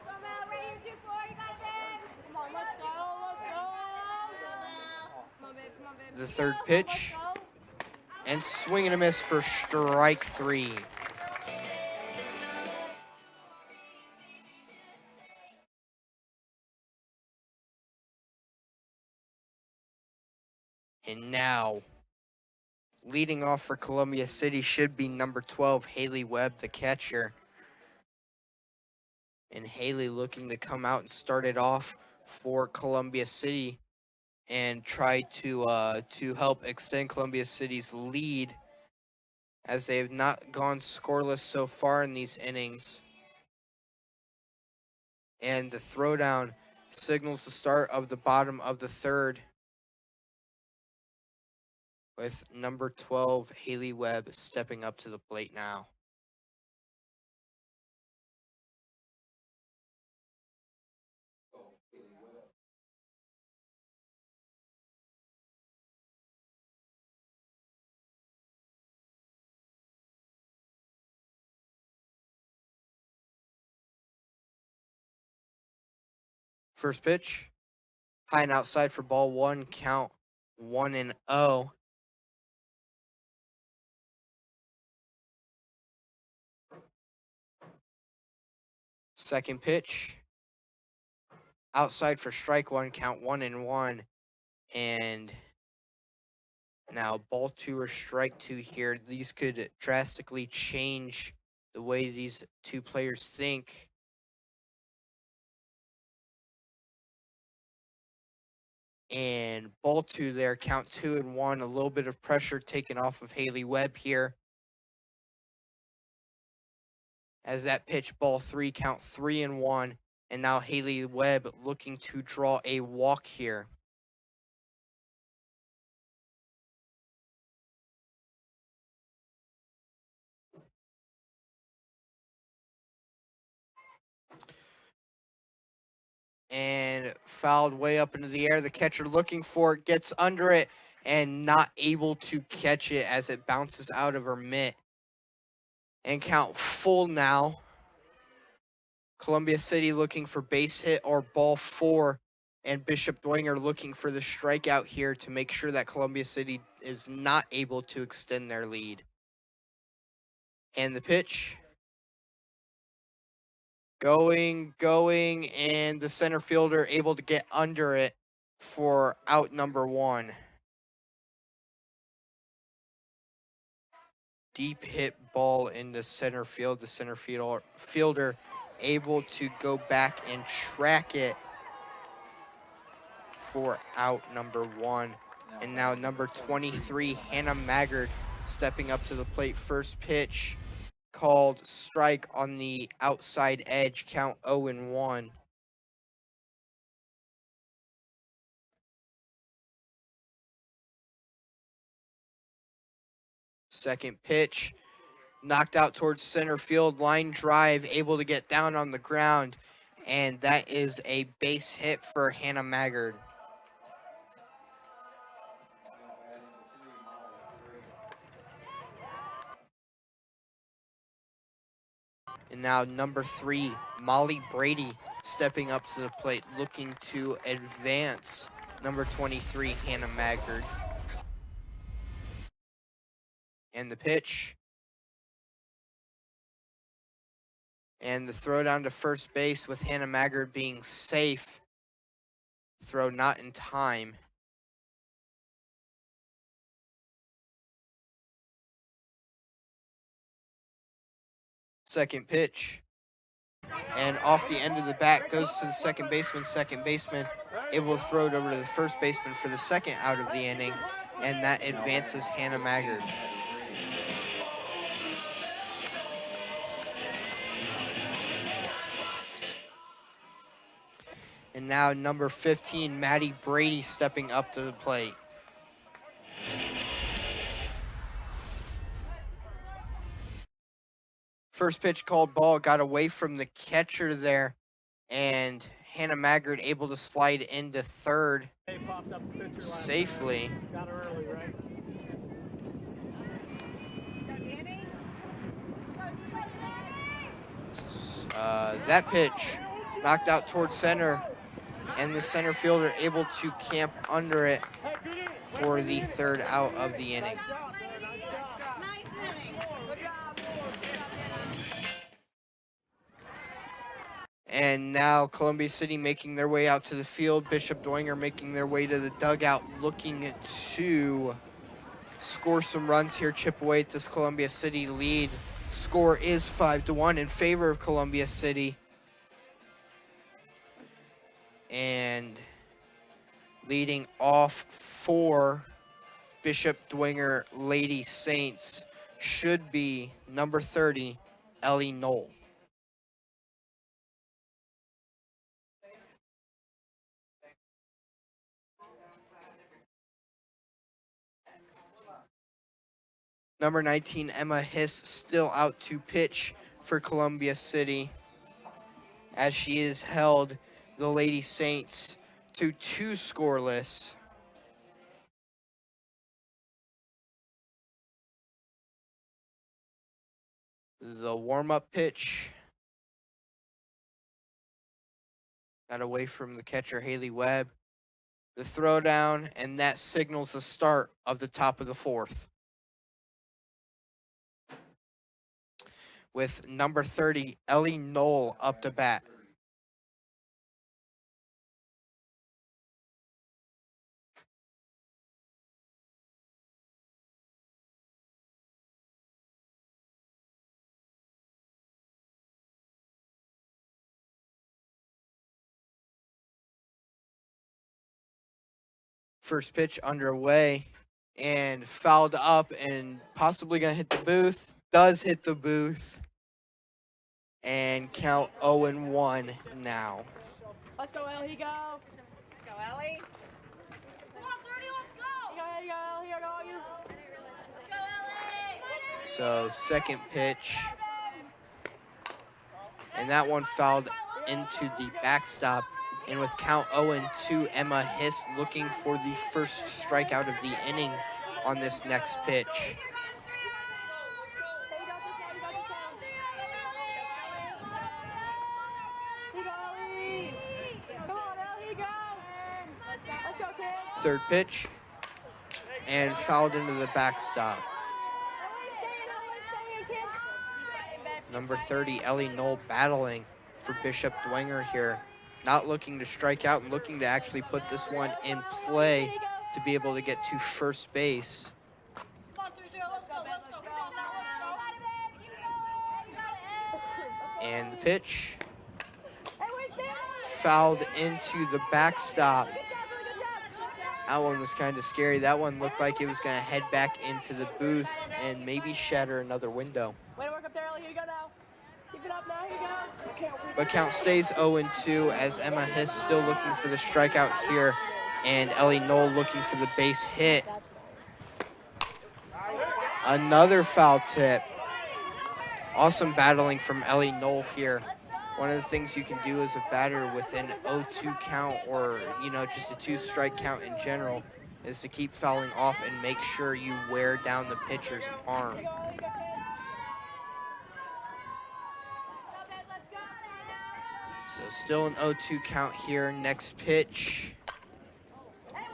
Come on, right here, 2-4. You got it. Come on, let's go. Let's go. Come on, babe. Come on, babe. The third pitch, and swing and a miss for strike three. And now, leading off for Columbia City should be number 12, Haley Webb, the catcher. And Haley looking to come out and start it off for Columbia City and try to help extend Columbia City's lead, as they have not gone scoreless so far in these innings. And the throwdown signals the start of the bottom of the third, with number 12, Haley Webb, stepping up to the plate now. First pitch, high and outside for ball one, count 1-0. Second pitch, outside for strike one, count 1-1. And now ball two or strike two here. These could drastically change the way these two players think. And ball two there, count 2-1. A little bit of pressure taken off of Haley Webb here. As that pitch, ball three, count 3-1. And now Haley Webb looking to draw a walk here. And fouled way up into the air. The catcher looking for it, gets under it, and not able to catch it as it bounces out of her mitt. And count full now. Columbia City looking for base hit or ball four, and Bishop Dwenger looking for the strikeout here to make sure that Columbia City is not able to extend their lead. And the pitch. Going, and the center fielder able to get under it for out number one. Deep hit ball into center field. The center fielder able to go back and track it for out number one. And now number 23, Hannah Maggard, stepping up to the plate. First pitch called strike on the outside edge, count 0-1. Second pitch, knocked out towards center field, line drive, able to get down on the ground, and that is a base hit for Hannah Maggard. And now number 3, Molly Brady, stepping up to the plate, looking to advance number 23, Hannah Maggard. And the pitch. And the throw down to first base with Hannah Maggard being safe. Throw not in time. Second pitch. And off the end of the bat goes to the second baseman. Second baseman able to throw it over to the first baseman for the second out of the inning. And that advances Hannah Maggard. And now number 15, Maddie Brady, stepping up to the plate. First pitch called ball, got away from the catcher there, and Hannah Maggard able to slide into third safely. Got her early, right? That pitch knocked out towards center, and the center fielder able to camp under it for the third out of the inning. And now Columbia City making their way out to the field. Bishop Dwenger making their way to the dugout, looking to score some runs here, chip away at this Columbia City lead. Score is 5-1 in favor of Columbia City. And leading off for Bishop Dwenger Lady Saints should be number 30, Ellie Knoll. Number 19, Emma Hiss, still out to pitch for Columbia City, as she has held the Lady Saints to 2 scoreless. The warm-up pitch got away from the catcher, Haley Webb. The throwdown, and that signals the start of the top of the 4th. With number 30, Ellie Knoll, up to bat. First pitch underway and fouled up and possibly going to hit the booth. Does hit the booth. And count 0-1 now. Let's go, Ellie, go. Let's go, Ellie. Come on, 30, let's go. Here you go, Ellie, here go, you. Let's go, Ellie. So second pitch. And that one fouled into the backstop. And with count 0-2, Emma Hiss looking for the first strikeout of the inning on this next pitch. Third pitch, and fouled into the backstop. Number 30, Ellie Knoll, battling for Bishop Dwenger here. Not looking to strike out and looking to actually put this one in play to be able to get to first base. And the pitch, fouled into the backstop. That one was kind of scary. That one looked like it was going to head back into the booth and maybe shatter another window. Way to work up there, Ellie. Here you go now. Keep it up now. Here you go. But count stays 0-2 as Emma Hiss still looking for the strikeout here, and Ellie Knoll looking for the base hit. Another foul tip. Awesome battling from Ellie Knoll here. One of the things you can do as a batter with an 0-2 count or, just a 2-strike count in general is to keep fouling off and make sure you wear down the pitcher's arm. So still an 0-2 count here. Next pitch.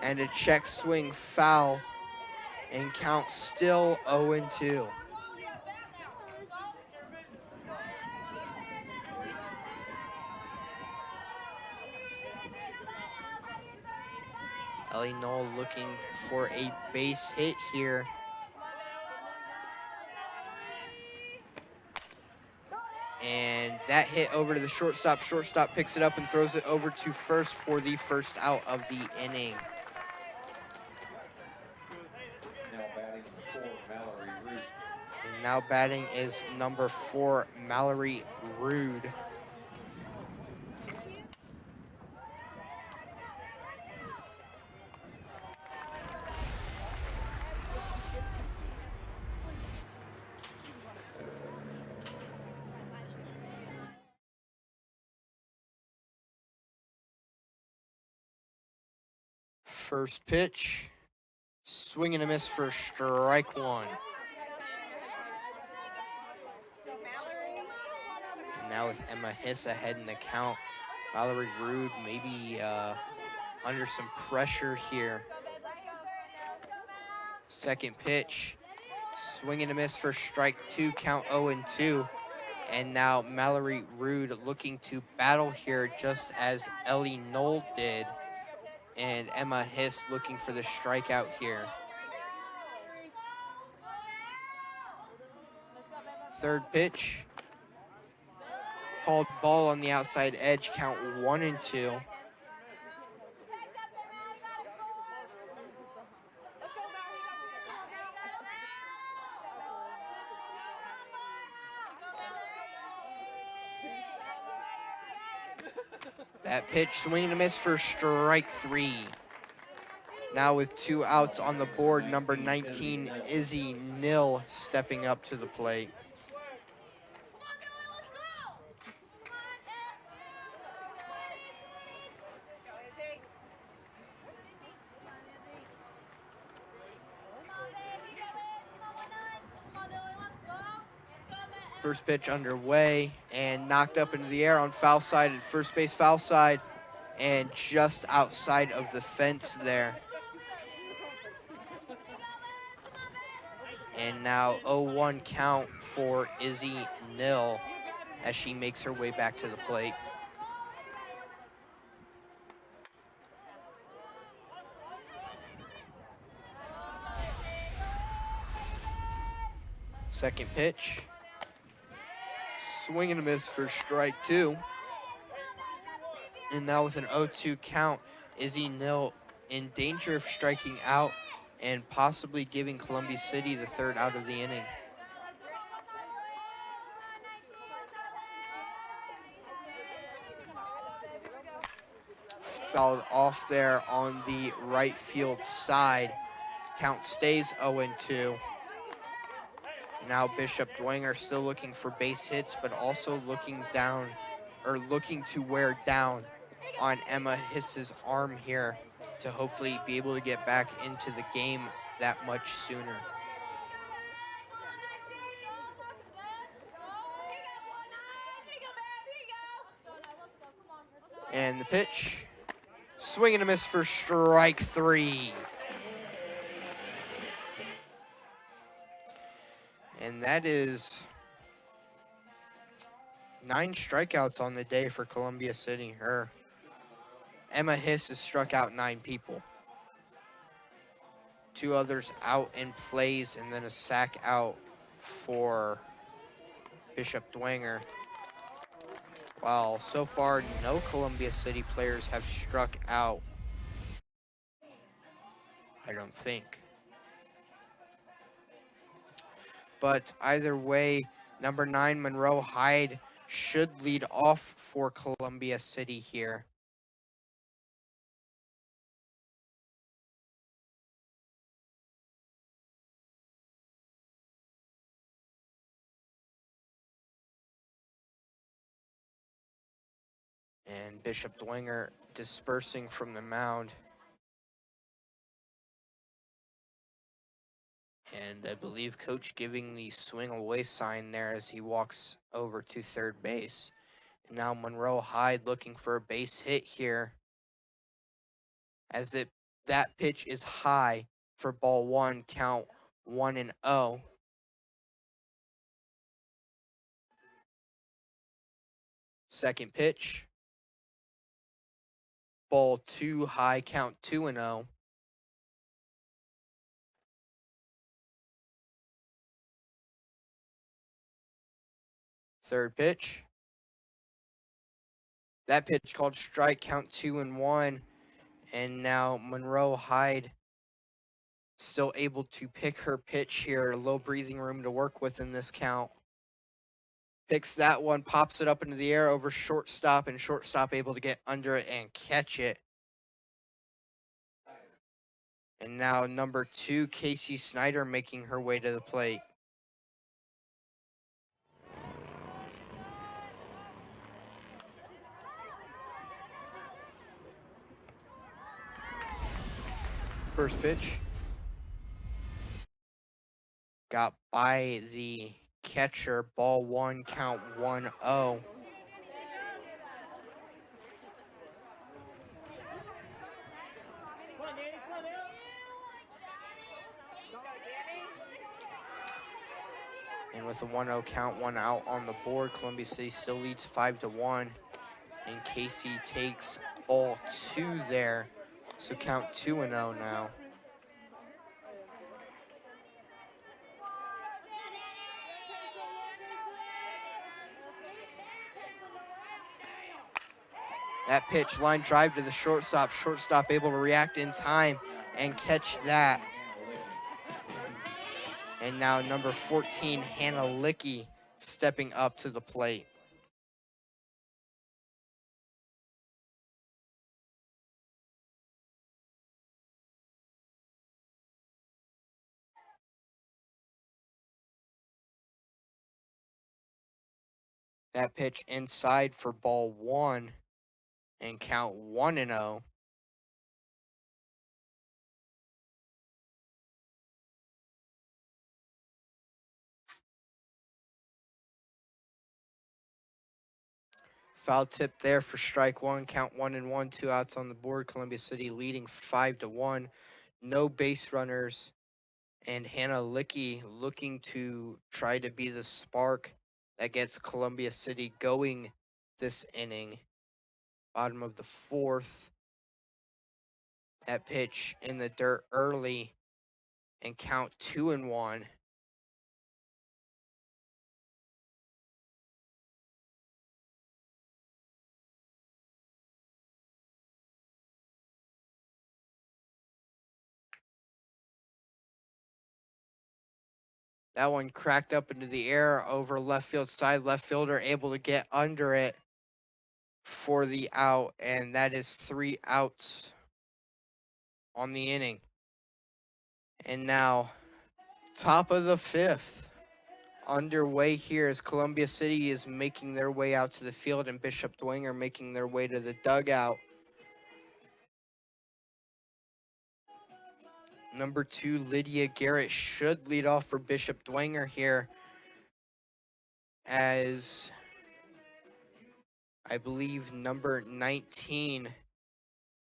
And a check swing foul. And count still 0-2. Ellie Knoll looking for a base hit here. And that hit over to the shortstop. Shortstop picks it up and throws it over to first for the first out of the inning. Now batting number 4, Mallory Root. And now batting is number 4, Mallory Rude. First pitch, swing and a miss for strike one. And now with Emma Hiss ahead in the count, Mallory Rude maybe under some pressure here. Second pitch, swing and a miss for strike two, count 0-2. And now Mallory Rude looking to battle here just as Ellie Knoll did. And Emma Hiss looking for the strikeout here. Third pitch. Called ball on the outside edge, count 1-2. That pitch, swing and a miss for strike three. Now with 2 outs on the board, number 19, Izzy Nill, stepping up to the plate. First pitch underway and knocked up into the air on foul side at first base foul side and just outside of the fence there. And now 0-1 count for Izzy Nill as she makes her way back to the plate. Second pitch. Swing and a miss for strike two. And now with an 0-2 count, Izzy Nill in danger of striking out and possibly giving Columbia City the third out of the inning. Fouled off there on the right field side. Count stays 0-2. Now Bishop Dwenger still looking for base hits, but also looking down, or looking to wear down on Emma Hiss's arm here to hopefully be able to get back into the game that much sooner. And the pitch, swing and a miss for strike three. And that is 9 strikeouts on the day for Columbia City. Emma Hiss has struck out 9 people. 2 others out in plays, and then a sack out for Bishop Dwenger. While so far, no Columbia City players have struck out. I don't think. But either way, number 9, Monroe Hyde, should lead off for Columbia City here. And Bishop Dwenger dispersing from the mound. And I believe Coach giving the swing away sign there as he walks over to third base. And now Monroe Hyde looking for a base hit here. As that pitch is high for ball one, count 1-0. Second pitch. Ball two, high, count 2-0. Third pitch. That pitch called strike, count 2-1. And now Monroe Hyde still able to pick her pitch here. Low breathing room to work with in this count. Picks that one, pops it up into the air over shortstop, and shortstop able to get under it and catch it. And now number 2, Casey Snyder making her way to the plate. First pitch. Got by the catcher, ball one, count 1-0. And with a 1-0 count, 1 out on the board, Columbia City still leads 5-1. And Casey takes ball 2 there. So count 2-0 now. That pitch, line drive to the shortstop. Shortstop able to react in time and catch that. And now number 14, Hannah Licky, stepping up to the plate. That pitch inside for ball 1 and count 1-0. Foul tip there for strike 1, count 1-1, 2 outs on the board. Columbia City leading 5-1. No base runners. And Hannah Licky looking to try to be the spark that gets Columbia City going this inning. Bottom of the 4th. That pitch in the dirt early and count 2-1. That one cracked up into the air over left field side. Left fielder able to get under it for the out, and that is 3 outs on the inning. And now, top of the 5th, underway here as Columbia City is making their way out to the field and Bishop Dwenger making their way to the dugout. Number 2, Lydia Garrett should lead off for Bishop Dwenger here, as I believe number 19,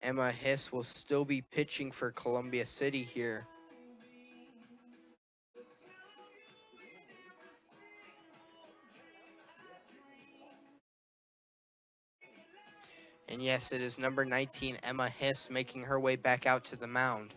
Emma Hiss, will still be pitching for Columbia City here. And yes, it is number 19, Emma Hiss, making her way back out to the mound.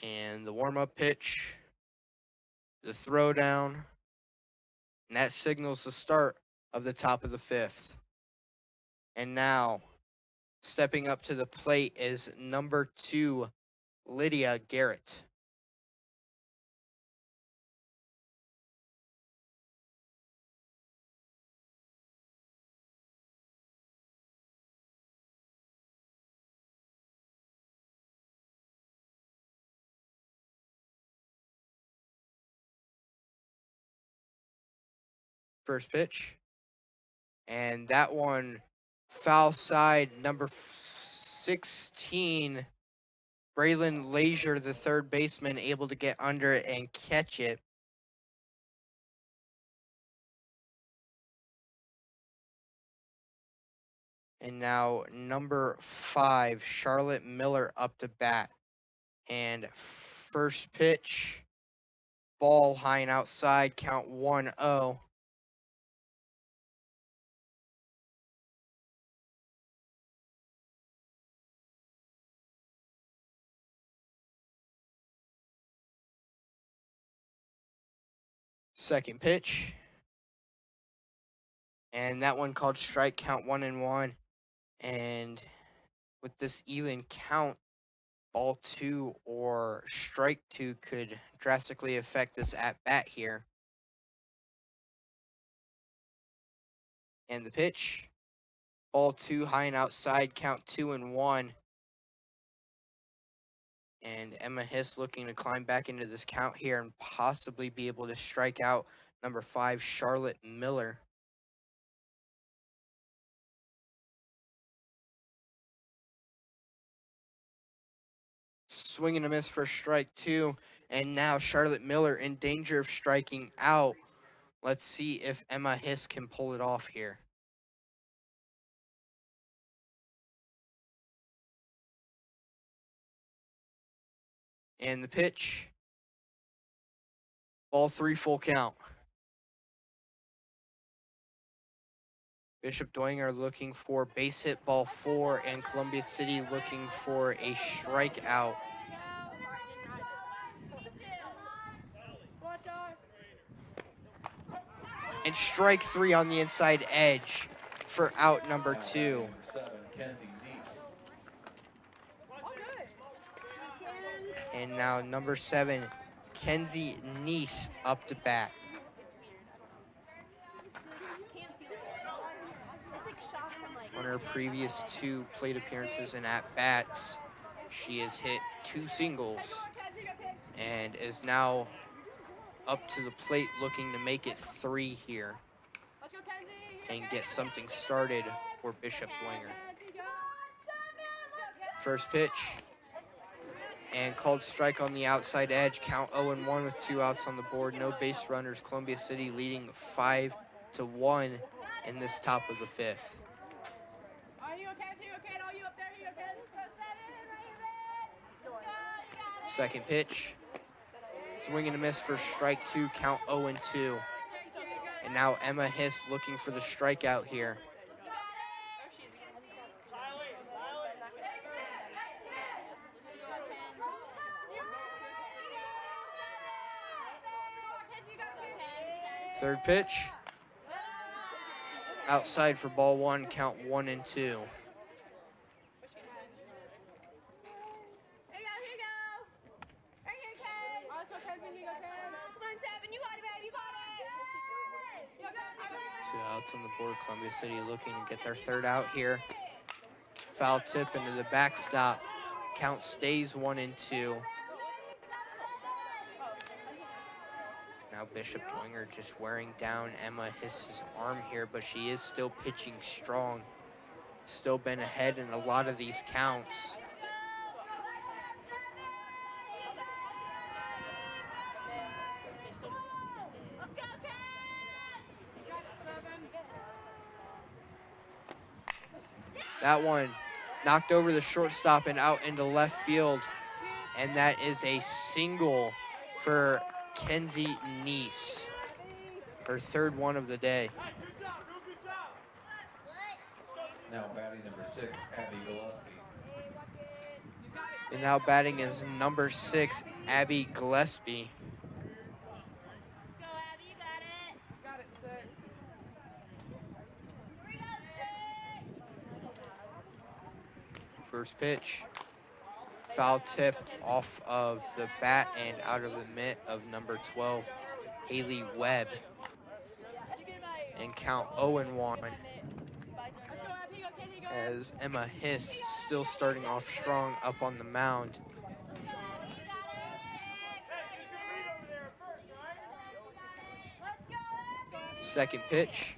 And the warm-up pitch, the throwdown, and that signals the start of the top of the 5th. And now, stepping up to the plate is number 2, Lydia Garrett. First pitch. And that one, foul side, number 16, Braylon Leisure, the third baseman, able to get under it and catch it. And now number 5, Charlotte Miller up to bat. And first pitch, ball high and outside, count 1-0. Second pitch. And that one called strike, count 1-1. And with this even count, ball 2 or strike 2 could drastically affect this at bat here. And the pitch, ball 2 high and outside, count 2-1. And Emma Hiss looking to climb back into this count here and possibly be able to strike out number 5, Charlotte Miller. Swing and a miss for strike 2. And now Charlotte Miller in danger of striking out. Let's see if Emma Hiss can pull it off here. And the pitch, ball 3, full count. Bishop Dwenger looking for base hit, ball 4, and Columbia City looking for a strikeout. And strike 3 on the inside edge for out number 2. Number 7, Kenzie Neese. And now number 7, Kenzie Neese up to bat. On her previous 2 plate appearances and at-bats, she has hit 2 singles and is now up to the plate looking to make it 3 here and get something started for Bishop Dwenger. First pitch, and called strike on the outside edge, count 0-1 with 2 outs on the board, no base runners, Columbia City leading 5-1 in this top of the 5th. Second pitch, swing and a miss for strike 2, count 0-2. And now Emma Hiss looking for the strikeout here. Third pitch, outside for ball 1, count 1-2. Two outs on the board. Columbia City looking to get their 3rd out here. Foul tip into the backstop. Count stays 1-2. Now Bishop Dwenger just wearing down Emma Hiss's arm here, but she is still pitching strong. Still been ahead in a lot of these counts. That one knocked over the shortstop and out into left field. And that is a single for Kenzie Neese, her 3rd one of the day. Now batting number 6, Abby Gillespie. And now batting is number 6, Abby Gillespie. First pitch, foul tip off of the bat and out of the mitt of number 12, Haley Webb. And count 0-1 as Emma Hiss still starting off strong up on the mound. Second pitch.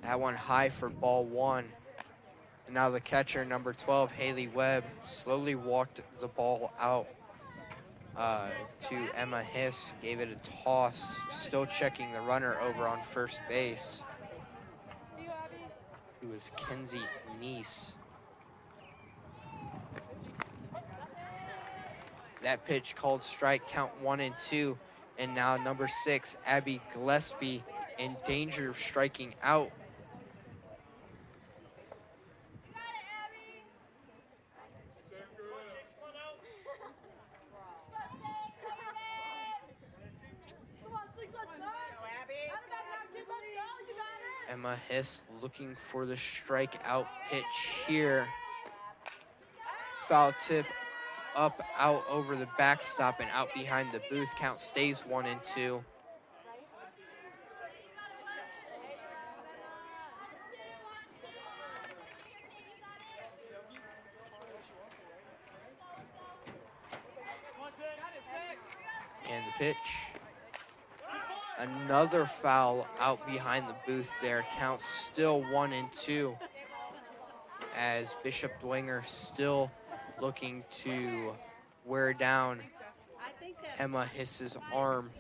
That one high for ball 1. And now the catcher, number 12, Haley Webb, slowly walked the ball out to Emma Hiss, gave it a toss, still checking the runner over on first base. It was Kenzie Neese. That pitch called strike, count 1-2. And now number 6, Abby Gillespie, in danger of striking out. Emma Hiss looking for the strikeout pitch here. Foul tip up, out over the backstop and out behind the booth. Count stays 1-2. And the pitch. Another foul out behind the booth there. Count still 1-2 as Bishop Dwenger still looking to wear down Emma Hiss's arm.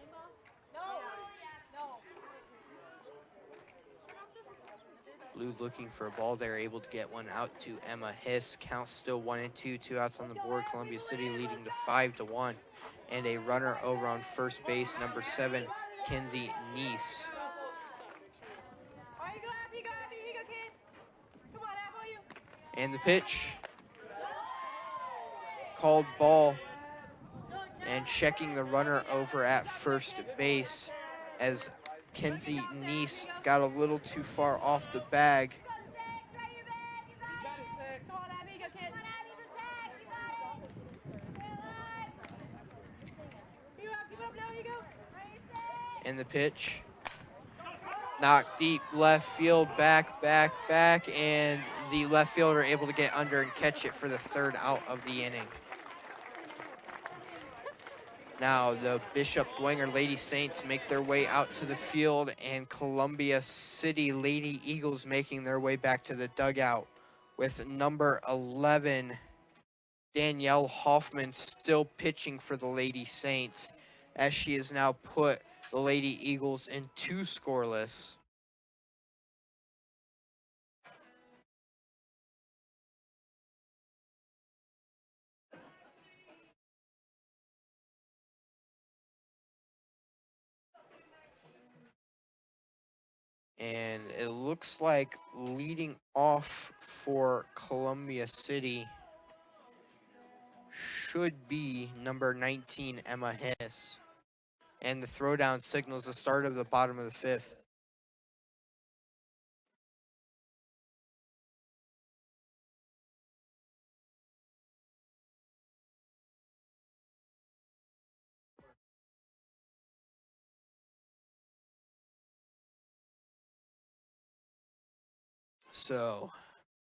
Blue looking for a ball there, able to get one out to Emma Hiss. Count still 1-2, 2 outs on the board. Columbia City leading to 5-1. And a runner over on first base, number 7, Kenzie Neese. And the pitch. Called ball. And checking the runner over at first base as Kenzie Neese got a little too far off the bag. And the pitch. Knocked deep left field, back, and the left fielder able to get under and catch it for the third out of the inning. Now the Bishop Dwenger Lady Saints make their way out to the field, and Columbia City Lady Eagles making their way back to the dugout with number 11, Danielle Hoffman, still pitching for the Lady Saints, as she has now put the Lady Eagles in 2 scoreless. And it looks like leading off for Columbia City should be number 19, Emma Hiss. And the throwdown signals the start of the bottom of the 5th. So,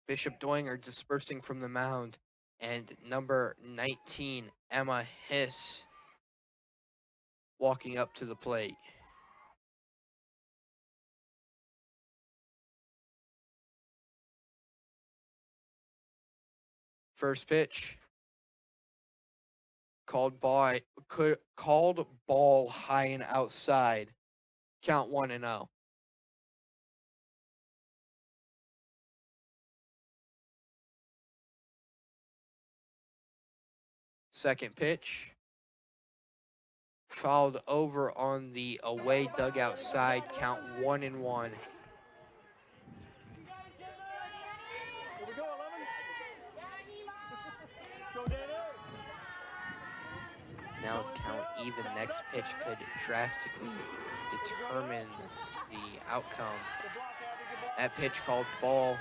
Bishop Dwenger dispersing from the mound, and number 19, Emma Hiss, walking up to the plate. First pitch. Called ball high and outside. Count 1-0. Second pitch. Fouled over on the away dugout side. Count 1-1. Now with count even, next pitch could drastically determine the outcome. That pitch called ball.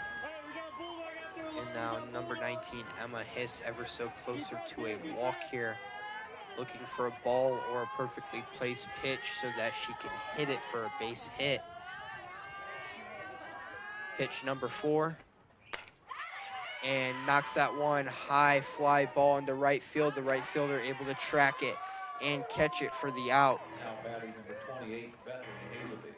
And now number 19, Emma Hiss, ever so closer to a walk here. Looking for a ball or a perfectly placed pitch so that she can hit it for a base hit. Pitch number 4. And knocks that one high fly ball into right field. The right fielder able to track it and catch it for the out. Now batting number 28, Bethany Hazelby.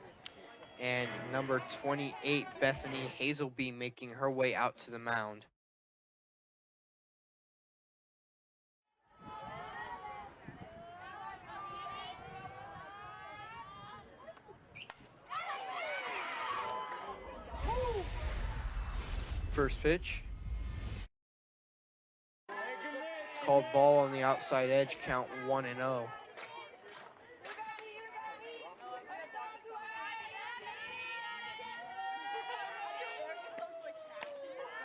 And number 28, Bethany Hazelby, making her way out to the mound. First pitch. Called ball on the outside edge, count 1-0.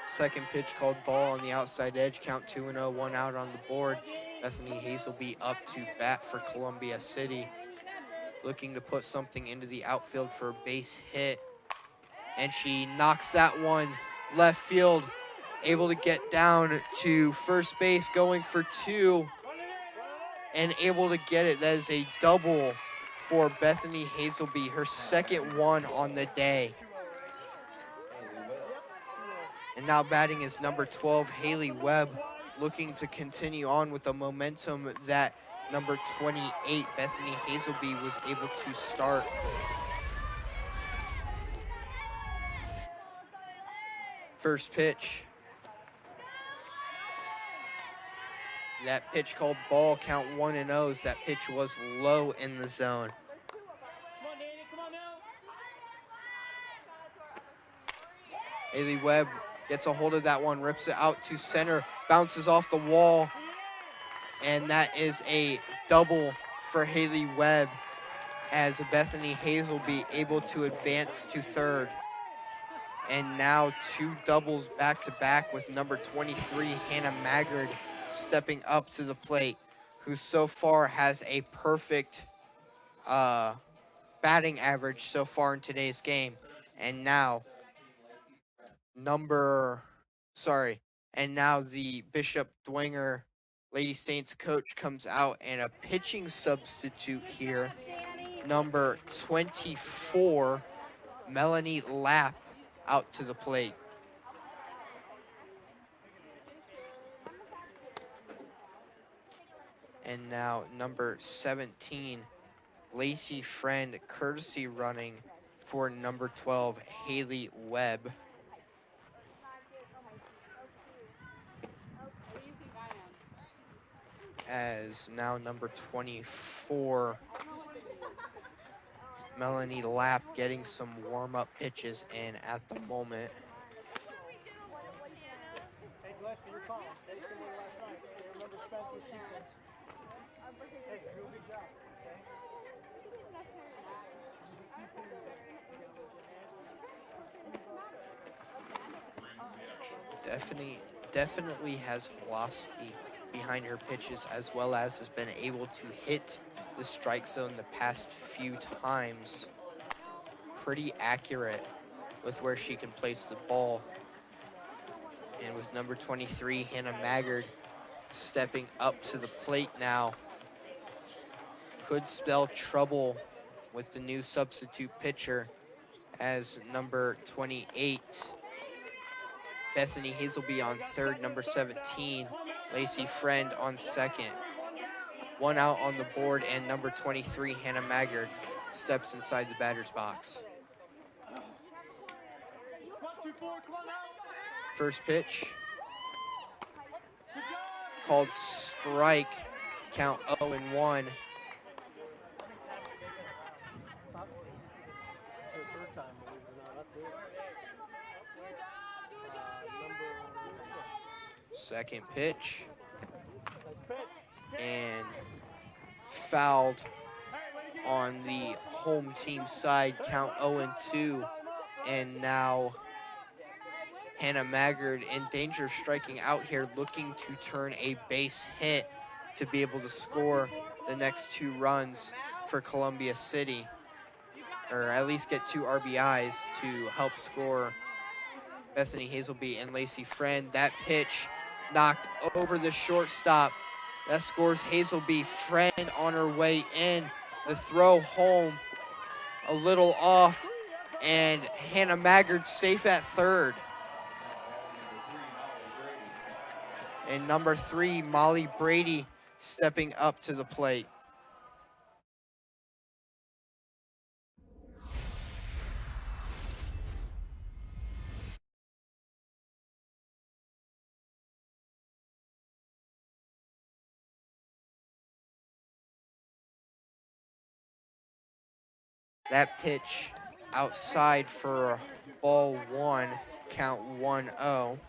Second pitch called ball on the outside edge, count 2-0, 1 out on the board. Bethany Hazelby up to bat for Columbia City, looking to put something into the outfield for a base hit. And she knocks that one left field, able to get down to first base, going for 2, and able to get it. That is a double for Bethany Hazelby, her second one on the day. And now batting is number 12, Haley Webb, looking to continue on with the momentum that number 28, Bethany Hazelby, was able to start. First pitch. That pitch called ball, count 1-0, as that pitch was low in the zone. Haley Webb gets a hold of that one, rips it out to center, bounces off the wall, and that is a double for Haley Webb, as Bethany Hazelby able to advance to third. And now 2 doubles back-to-back with number 23, Hannah Maggard, stepping up to the plate, who so far has a perfect batting average so far in today's game. And now the Bishop Dwenger Lady Saints coach comes out, and a pitching substitute here, number 24, Melanie Lapp, out to the plate. And now number 17, Lacey Friend, courtesy running for number 12, Haley Webb. As now number 24, Melanie Lapp, getting some warm-up pitches in at the moment. Hey, Gillespie, you're calm. They came in last night. They remember Spencer's sequence. Hey, do a good job. Definitely has velocity behind her pitches, as well as has been able to hit the strike zone the past few times. Pretty accurate with where she can place the ball. And with number 23, Hannah Maggard, stepping up to the plate now, could spell trouble with the new substitute pitcher, as number 28, Bethany Hazelby, on third, number 17, Lacey Friend, on second. 1 out on the board, and number 23, Hannah Maggard, steps inside the batter's box. First pitch, called strike, count 0-1. Second pitch, and fouled on the home team side, count 0-2. And now Hannah Maggard in danger of striking out here, looking to turn a base hit to be able to score the next 2 runs for Columbia City, or at least get 2 RBIs to help score Bethany Hazelby and Lacey Friend. That pitch knocked over the shortstop. That scores Hazelby. Friend on her way in. The throw home a little off, and Hannah Maggard safe at third. And number 3, Molly Brady, stepping up to the plate. That pitch outside for ball one, count 1-0.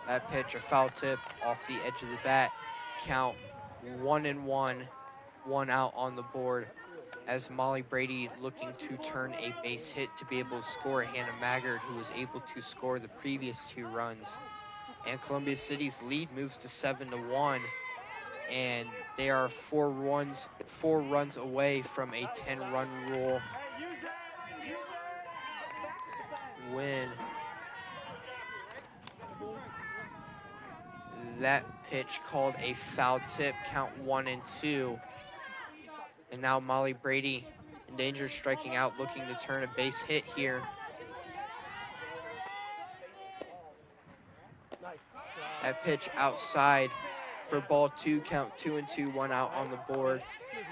That pitch, a foul tip off the edge of the bat, count 1-1, 1 out on the board, as Molly Brady looking to turn a base hit to be able to score Hannah Maggard, who was able to score the previous 2 runs. And Columbia City's lead moves to 7-1, and they are 4 runs away from a 10-run rule win. That pitch called a foul tip, count 1-2. And now Molly Brady in danger of striking out, looking to turn a base hit here. That pitch outside for ball 2, count 2-2, 1 out on the board. He was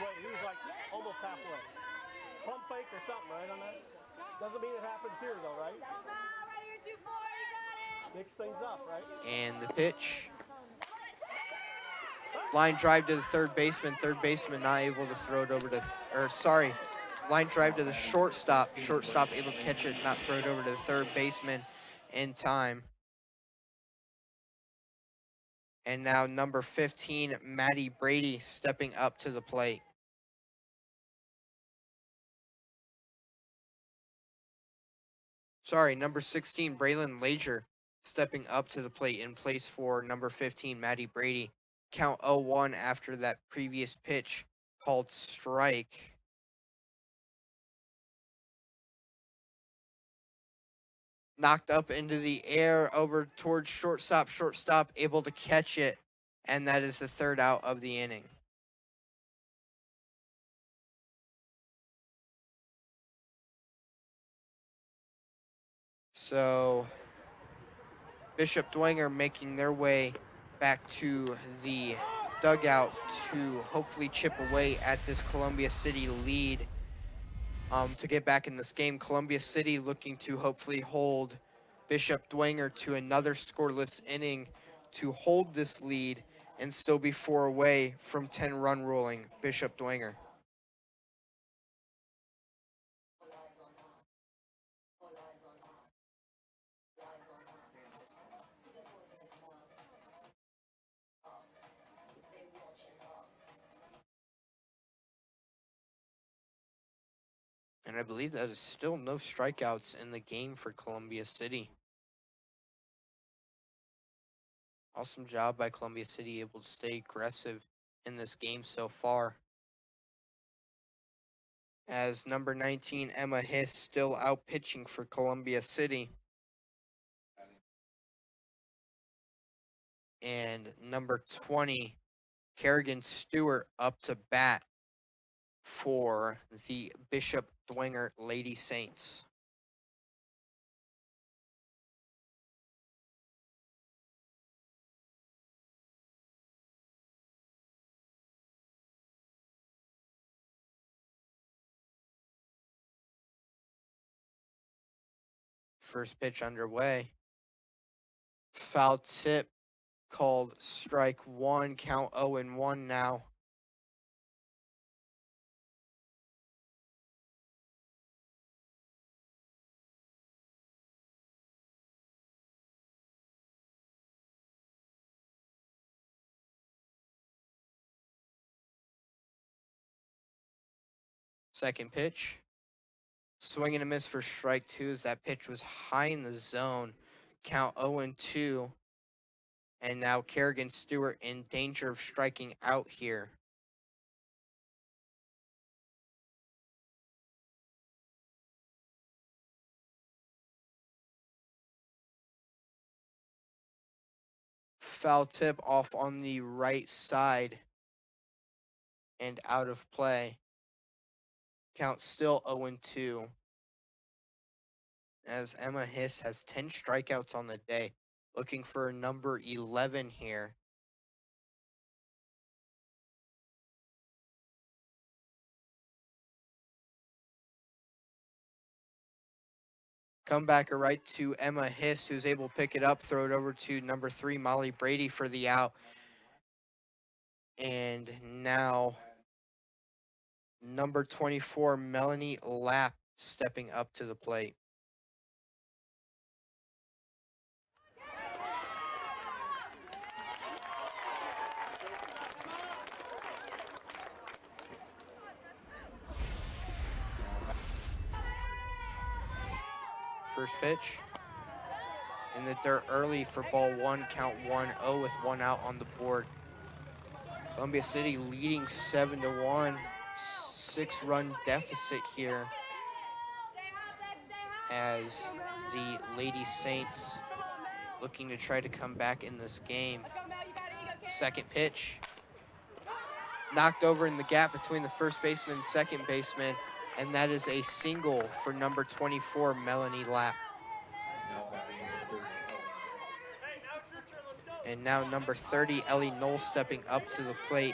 like almost halfway. Pump fake or something, right, on that? Doesn't mean it happens here, though, right? Mix things up, right? And the pitch. Line drive to the third baseman. Third baseman not able to throw it over to, line drive to the shortstop. Shortstop able to catch it, not throw it over to the third baseman in time. And now number 15, Maddie Brady, stepping up to the plate. Number 16, Braylon Lager, stepping up to the plate in place for number 15, Maddie Brady. Count 0-1 after that previous pitch called strike. Knocked up into the air over towards shortstop. Shortstop able to catch it, and that is the 3rd out of the inning. So Bishop Dwenger making their way back to the dugout to hopefully chip away at this Columbia City lead to get back in this game. Columbia City looking to hopefully hold Bishop Dwenger to another scoreless inning to hold this lead and still be 4 away from 10-run ruling Bishop Dwenger. And I believe that is still no strikeouts in the game for Columbia City. Awesome job by Columbia City, able to stay aggressive in this game so far. As number 19, Emma Hiss, still out pitching for Columbia City. And number 20, Kerrigan Stewart, up to bat for the Bishop Dwenger Lady Saints. First pitch underway. Foul tip called strike 1, count 0-1 now. Second pitch. Swing and a miss for strike 2 as that pitch was high in the zone. Count 0-2. And now Kerrigan Stewart in danger of striking out here. Foul tip off on the right side and out of play. Count still 0-2. As Emma Hiss has 10 strikeouts on the day, looking for number 11 here. Comebacker right to Emma Hiss, who's able to pick it up, throw it over to number 3, Molly Brady for the out. And now number 24, Melanie Lapp, stepping up to the plate. First pitch in the dirt early for ball 1, count 1-0 with 1 out on the board. Columbia City leading 7-1, 6-run deficit here as the Lady Saints looking to try to come back in this game. Second pitch, knocked over in the gap between the first baseman and second baseman, and that is a single for number 24, Melanie Lapp. Now batting number 30. And now number 30, Ellie Knoll, stepping up to the plate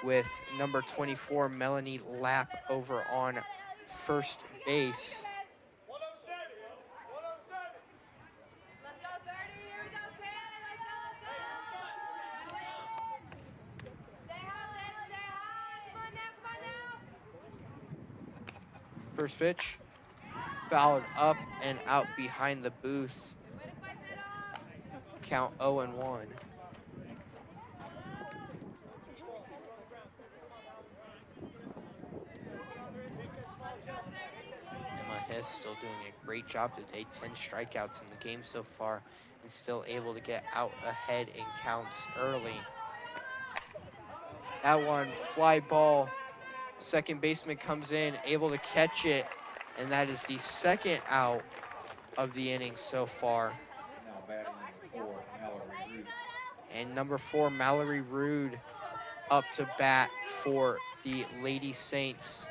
with number 24, Melanie Lapp, over on first base. Let's go, 30. Here we go, Kaylee. Let's go, let's go. Stay high, Liz. Stay high. Come on now, come on now. First pitch, fouled up and out behind the booth. Way to fight that off. Count 0-1. Emma Hiss still doing a great job today. 10 strikeouts in the game so far, and still able to get out ahead in counts early. That one, fly ball. Second baseman comes in, able to catch it, and that is the second out of the inning so far. Now batting number 4, Mallory Root. And number 4, Mallory Rude, up to bat for the Lady Saints.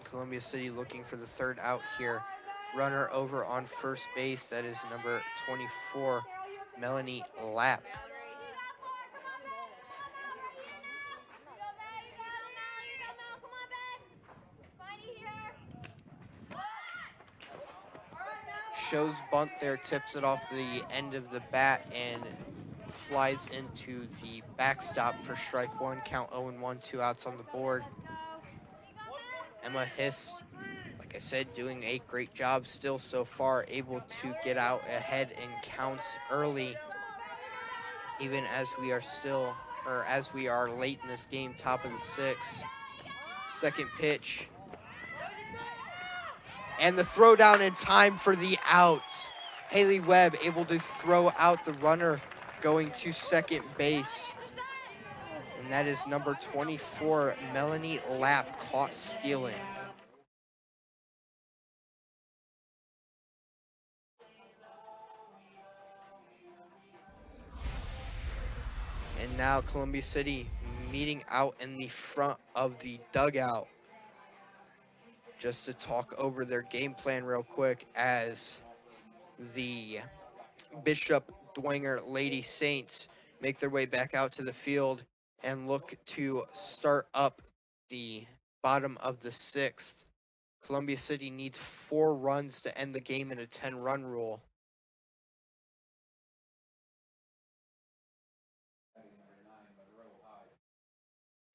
Columbia City looking for the third out here. Runner over on first base, that is number 24, Melanie Lapp. Shows bunt there, tips it off the end of the bat and flies into the backstop for strike 1, count 0-1, 2 outs on the board. Emma Hiss, like I said, doing a great job still so far, able to get out ahead in counts early, even as we are late in this game, top of the 6th. Second pitch, and the throw down in time for the outs. Haley Webb able to throw out the runner going to second base. And that is number 24, Melanie Lapp, caught stealing. And now Columbia City meeting out in the front of the dugout, just to talk over their game plan real quick, as the Bishop Dwenger Lady Saints make their way back out to the field and look to start up the bottom of the 6th. Columbia City needs 4 runs to end the game in a 10-run rule.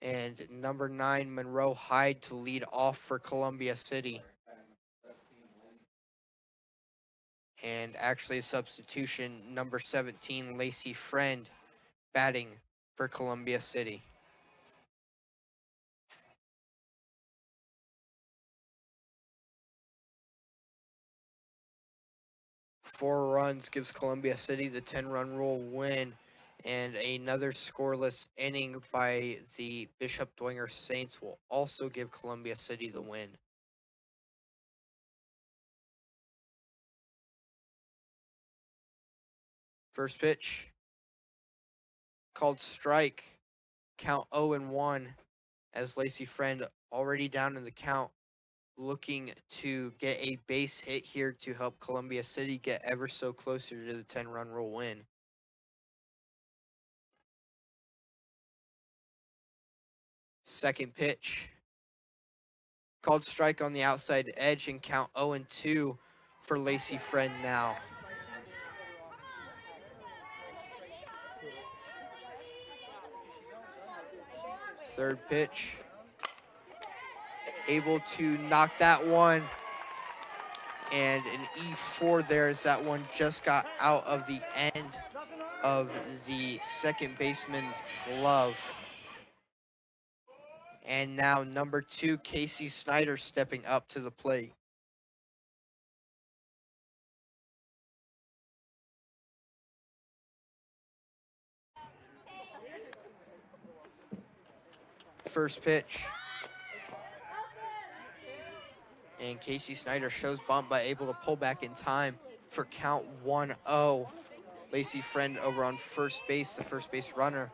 And number 9, Monroe Hyde, to lead off for Columbia City. And actually a substitution, number 17, Lacey Friend, batting for Columbia City. Four runs gives Columbia City the 10-run rule win, and another scoreless inning by the Bishop Dwenger Saints will also give Columbia City the win. First pitch, called strike, count 0-1, as Lacey Friend, already down in the count, looking to get a base hit here to help Columbia City get ever so closer to the 10-run rule win. Second pitch, Called strike on the outside edge and count 0-2 for Lacey Friend now. Third pitch. Able to knock that one. And an E4 there as that one just got out of the end of the second baseman's glove. And now number 2, Casey Snyder stepping up to the plate. First pitch. And Casey Snyder shows bunt but able to pull back in time for count 1-0. Lacey Friend over on first base, the first base runner.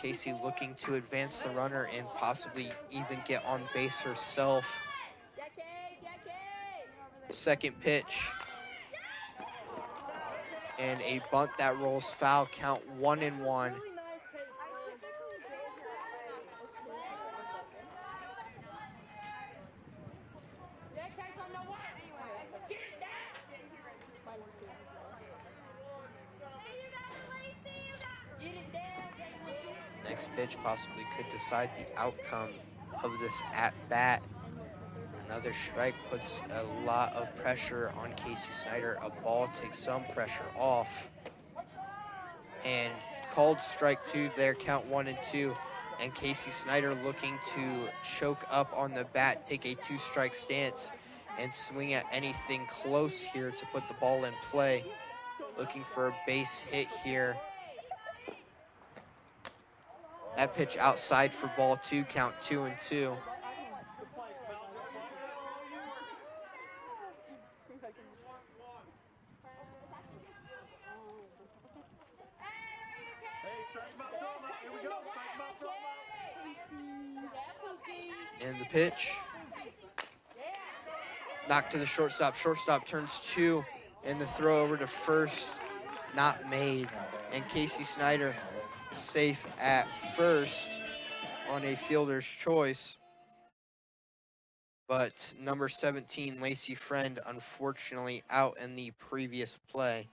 Casey looking to advance the runner and possibly even get on base herself. Second pitch. And a bunt that rolls foul, count 1-1. Next pitch possibly could decide the outcome of this at-bat. Another strike puts a lot of pressure on Casey Snyder. A ball takes some pressure off. And called strike 2 there, count 1-2. And Casey Snyder looking to choke up on the bat, take a 2-strike stance, and swing at anything close here to put the ball in play. Looking for a base hit here. That pitch outside for ball 2, count 2-2. And the pitch. Knocked to the shortstop. Shortstop turns 2, and the throw over to first, not made. And Casey Snyder safe at first on a fielder's choice. But number 17, Lacey Friend, unfortunately out in the previous play.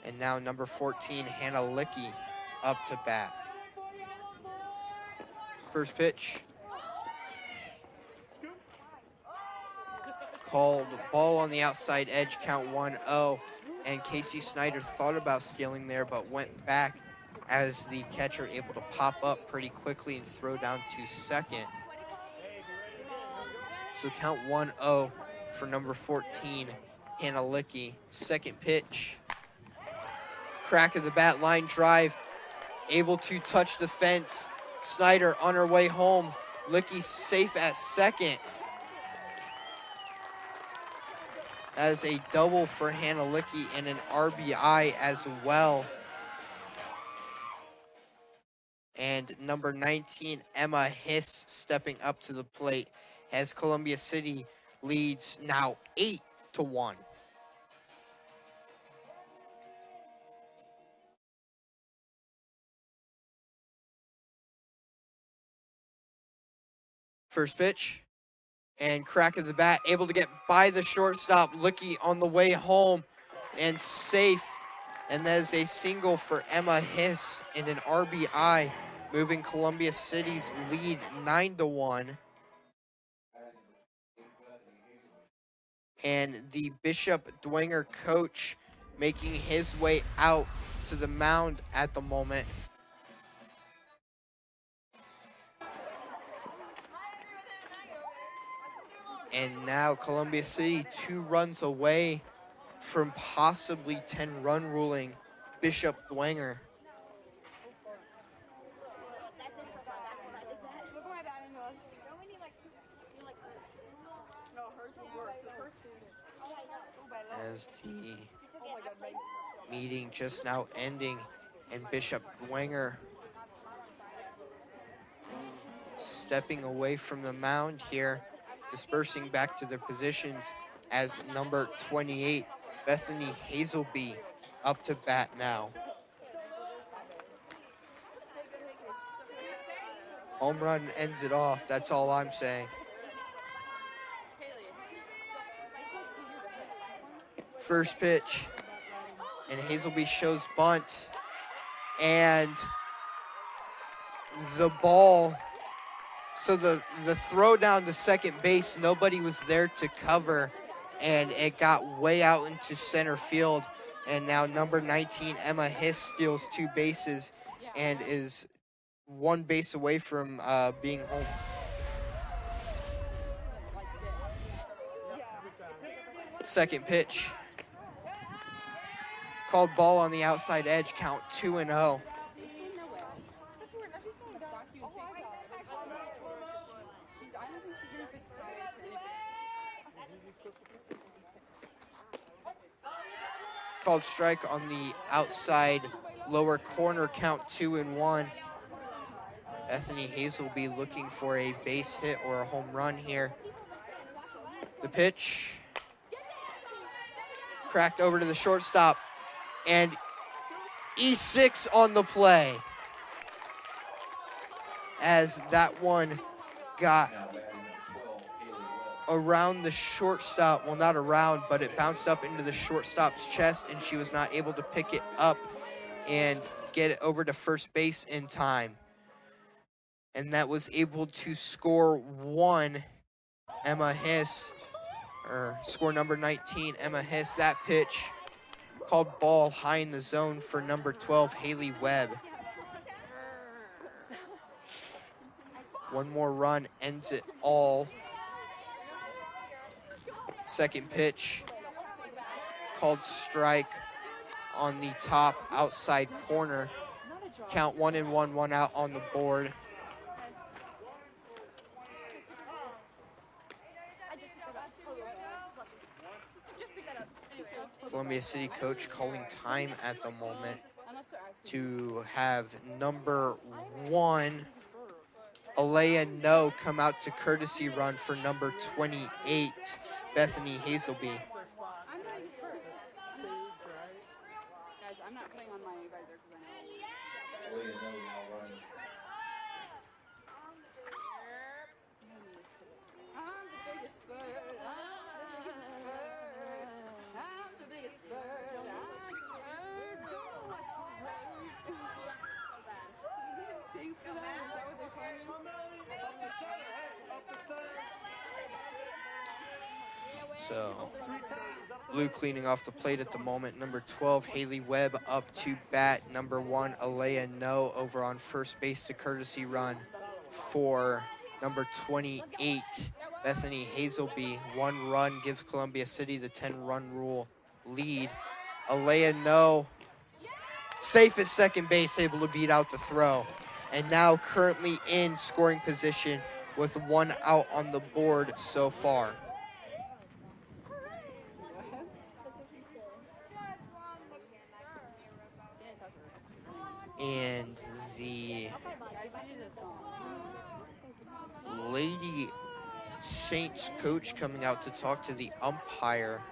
And now number 14, Hannah Licky, up to bat. First pitch. Called ball on the outside edge, count 1-0. And Casey Snyder thought about stealing there, but went back as the catcher able to pop up pretty quickly and throw down to second. So count 1-0 for number 14, Hannah Licky. Second pitch. Crack of the bat, line drive. Able to touch the fence. Snyder on her way home. Licky safe at second. As a double for Hannah Licky and an RBI as well. And number 19, Emma Hiss, stepping up to the plate as Columbia City leads now 8-1. First pitch. And crack of the bat, able to get by the shortstop. Licky on the way home and safe. And that is a single for Emma Hiss and an RBI, moving Columbia City's lead 9-1. And the Bishop Dwenger coach making his way out to the mound at the moment. And now Columbia City 2 runs away from possibly 10-run ruling Bishop Dwenger. As the meeting just now ending, and Bishop Dwenger stepping away from the mound here, dispersing back to their positions as number 28, Bethany Hazelby, up to bat now. Home run ends it off. That's all I'm saying. First pitch. And Hazelby shows bunt. And the ball, so the throw down to second base, nobody was there to cover, and it got way out into center field. And now number 19, Emma Hiss, steals 2 bases and is 1 base away from being home. Second pitch. Called ball on the outside edge, count 2-0. Called strike on the outside lower corner, count 2-1. Bethany Hazelby looking for a base hit or a home run here. The pitch. Cracked over to the shortstop. And E6 on the play. As that one got around the shortstop. Well, not around, but it bounced up into the shortstop's chest, and she was not able to pick it up and get it over to first base in time. And that was able to score 1, Emma Hiss, or score number 19, Emma Hiss. That pitch called ball high in the zone for number 12, Haley Webb. One more run ends it all. Second pitch, called strike on the top outside corner. Count 1-1, 1 out on the board. Columbia City coach calling time at the moment to have number 1, Alea No, come out to courtesy run for number 28, Bethany Hazelby. Guys, I'm not putting on my visor because I know. Alea No now runs. I'm the biggest bird. I'm the biggest bird. Don't know what you heard. Don't know what you heard. You need to sing for that. Is that what they're telling you? So, Blue cleaning off the plate at the moment. Number 12, Haley Webb up to bat. Number 1, Alea No over on first base to courtesy run for number 28, Bethany Hazelby. 1 run gives Columbia City the 10-run rule lead. Alea No safe at second base, able to beat out the throw. And now currently in scoring position with 1 out on the board so far. And the Lady Saints coach coming out to talk to the umpire.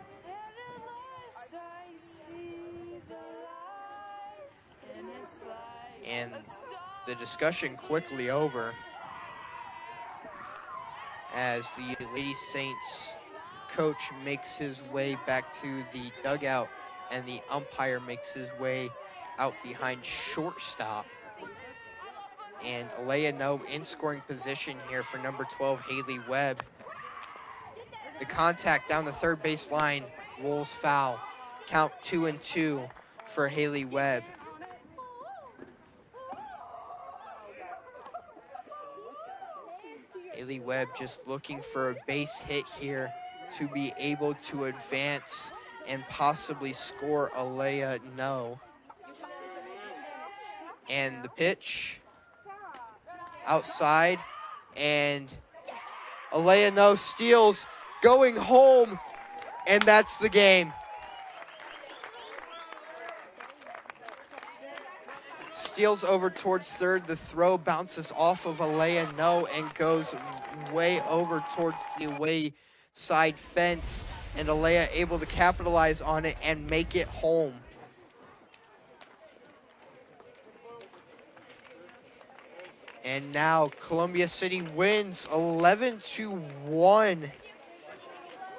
And the discussion quickly over as the Lady Saints coach makes his way back to the dugout and the umpire makes his way out behind shortstop. And Alea No in scoring position here for number 12, Haley Webb. The contact down the third base line rolls foul. Count 2-2 for Haley Webb. Haley Webb just looking for a base hit here to be able to advance and possibly score Alea No. And the pitch outside, and Alea No steals, going home, and that's the game. Steals over towards third. The throw bounces off of Alea No and goes way over towards the away side fence, and Alea able to capitalize on it and make it home. And now Columbia City wins 11-1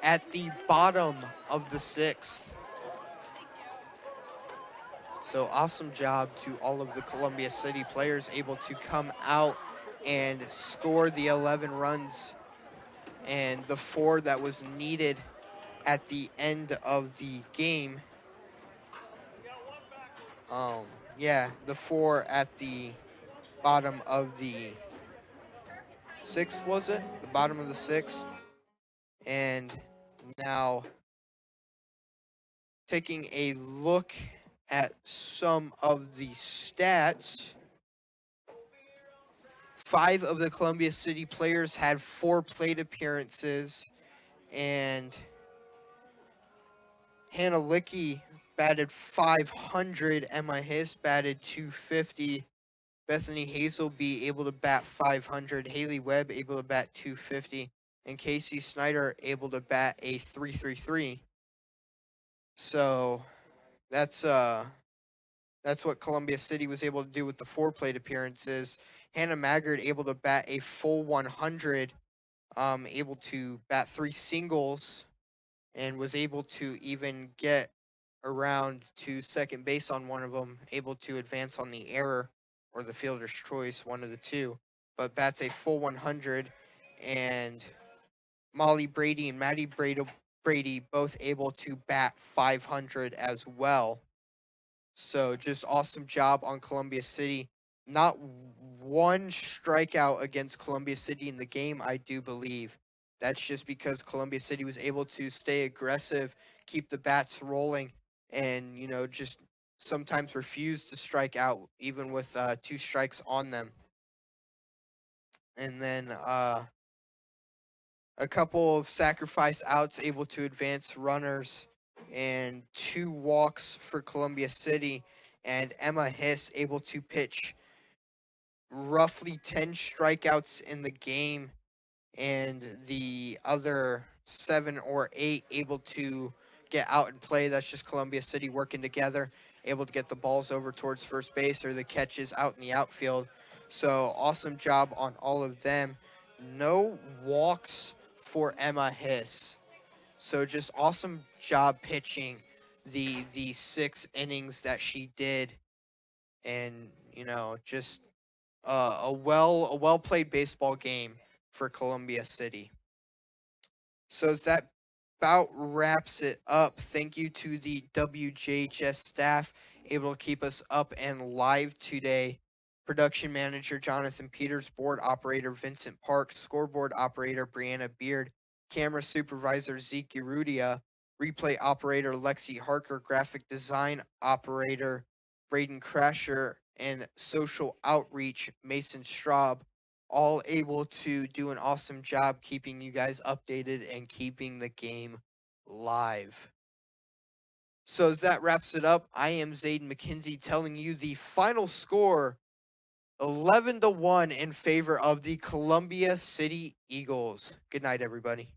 at the bottom of the 6th. So awesome job to all of the Columbia City players able to come out and score the 11 runs and the 4 that was needed at the end of the game. Yeah, the 4 at the bottom of the 6th, was it? The bottom of the 6th. And now taking a look at some of the stats. 5 of the Columbia City players had 4 plate appearances, and Hannah Licky batted .500, Emma Hiss batted .250, Bethany Hazelby able to bat .500, Haley Webb able to bat .250, and Casey Snyder able to bat a .333. So that's what Columbia City was able to do with the 4 plate appearances. Hannah Maggard able to bat a full 100, able to bat 3 singles, and was able to even get around to second base on one of them, able to advance on the error or the fielder's choice, one of the two, but bats a full 100. And Molly Brady and Maddie Brady both able to bat .500 as well. So just awesome job on Columbia City. Not one strikeout against Columbia City in the game, I do believe. That's just because Columbia City was able to stay aggressive, keep the bats rolling, and, you know, just sometimes refuse to strike out, even with 2 strikes on them. And then a couple of sacrifice outs, able to advance runners, and 2 walks for Columbia City, and Emma Hiss able to pitch roughly 10 strikeouts in the game, and the other 7 or 8 able to get out and play. That's just Columbia City working together, able to get the balls over towards first base or the catches out in the outfield. So awesome job on all of them. No walks for Emma Hiss. So just awesome job pitching the 6 innings that she did, and, you know, just a well played baseball game for Columbia City. So as that about wraps it up, thank you to the WJHS staff able to keep us up and live today. Production manager Jonathan Peters, board operator Vincent Parks, scoreboard operator Brianna Beard, camera supervisor Zeke Urudia, replay operator Lexi Harker, graphic design operator Braden Crasher, and social outreach Mason Straub, all able to do an awesome job keeping you guys updated and keeping the game live. So as that wraps it up, I am Zayden McKenzie telling you the final score, 11-1 in favor of the Columbia City Eagles. Good night, everybody.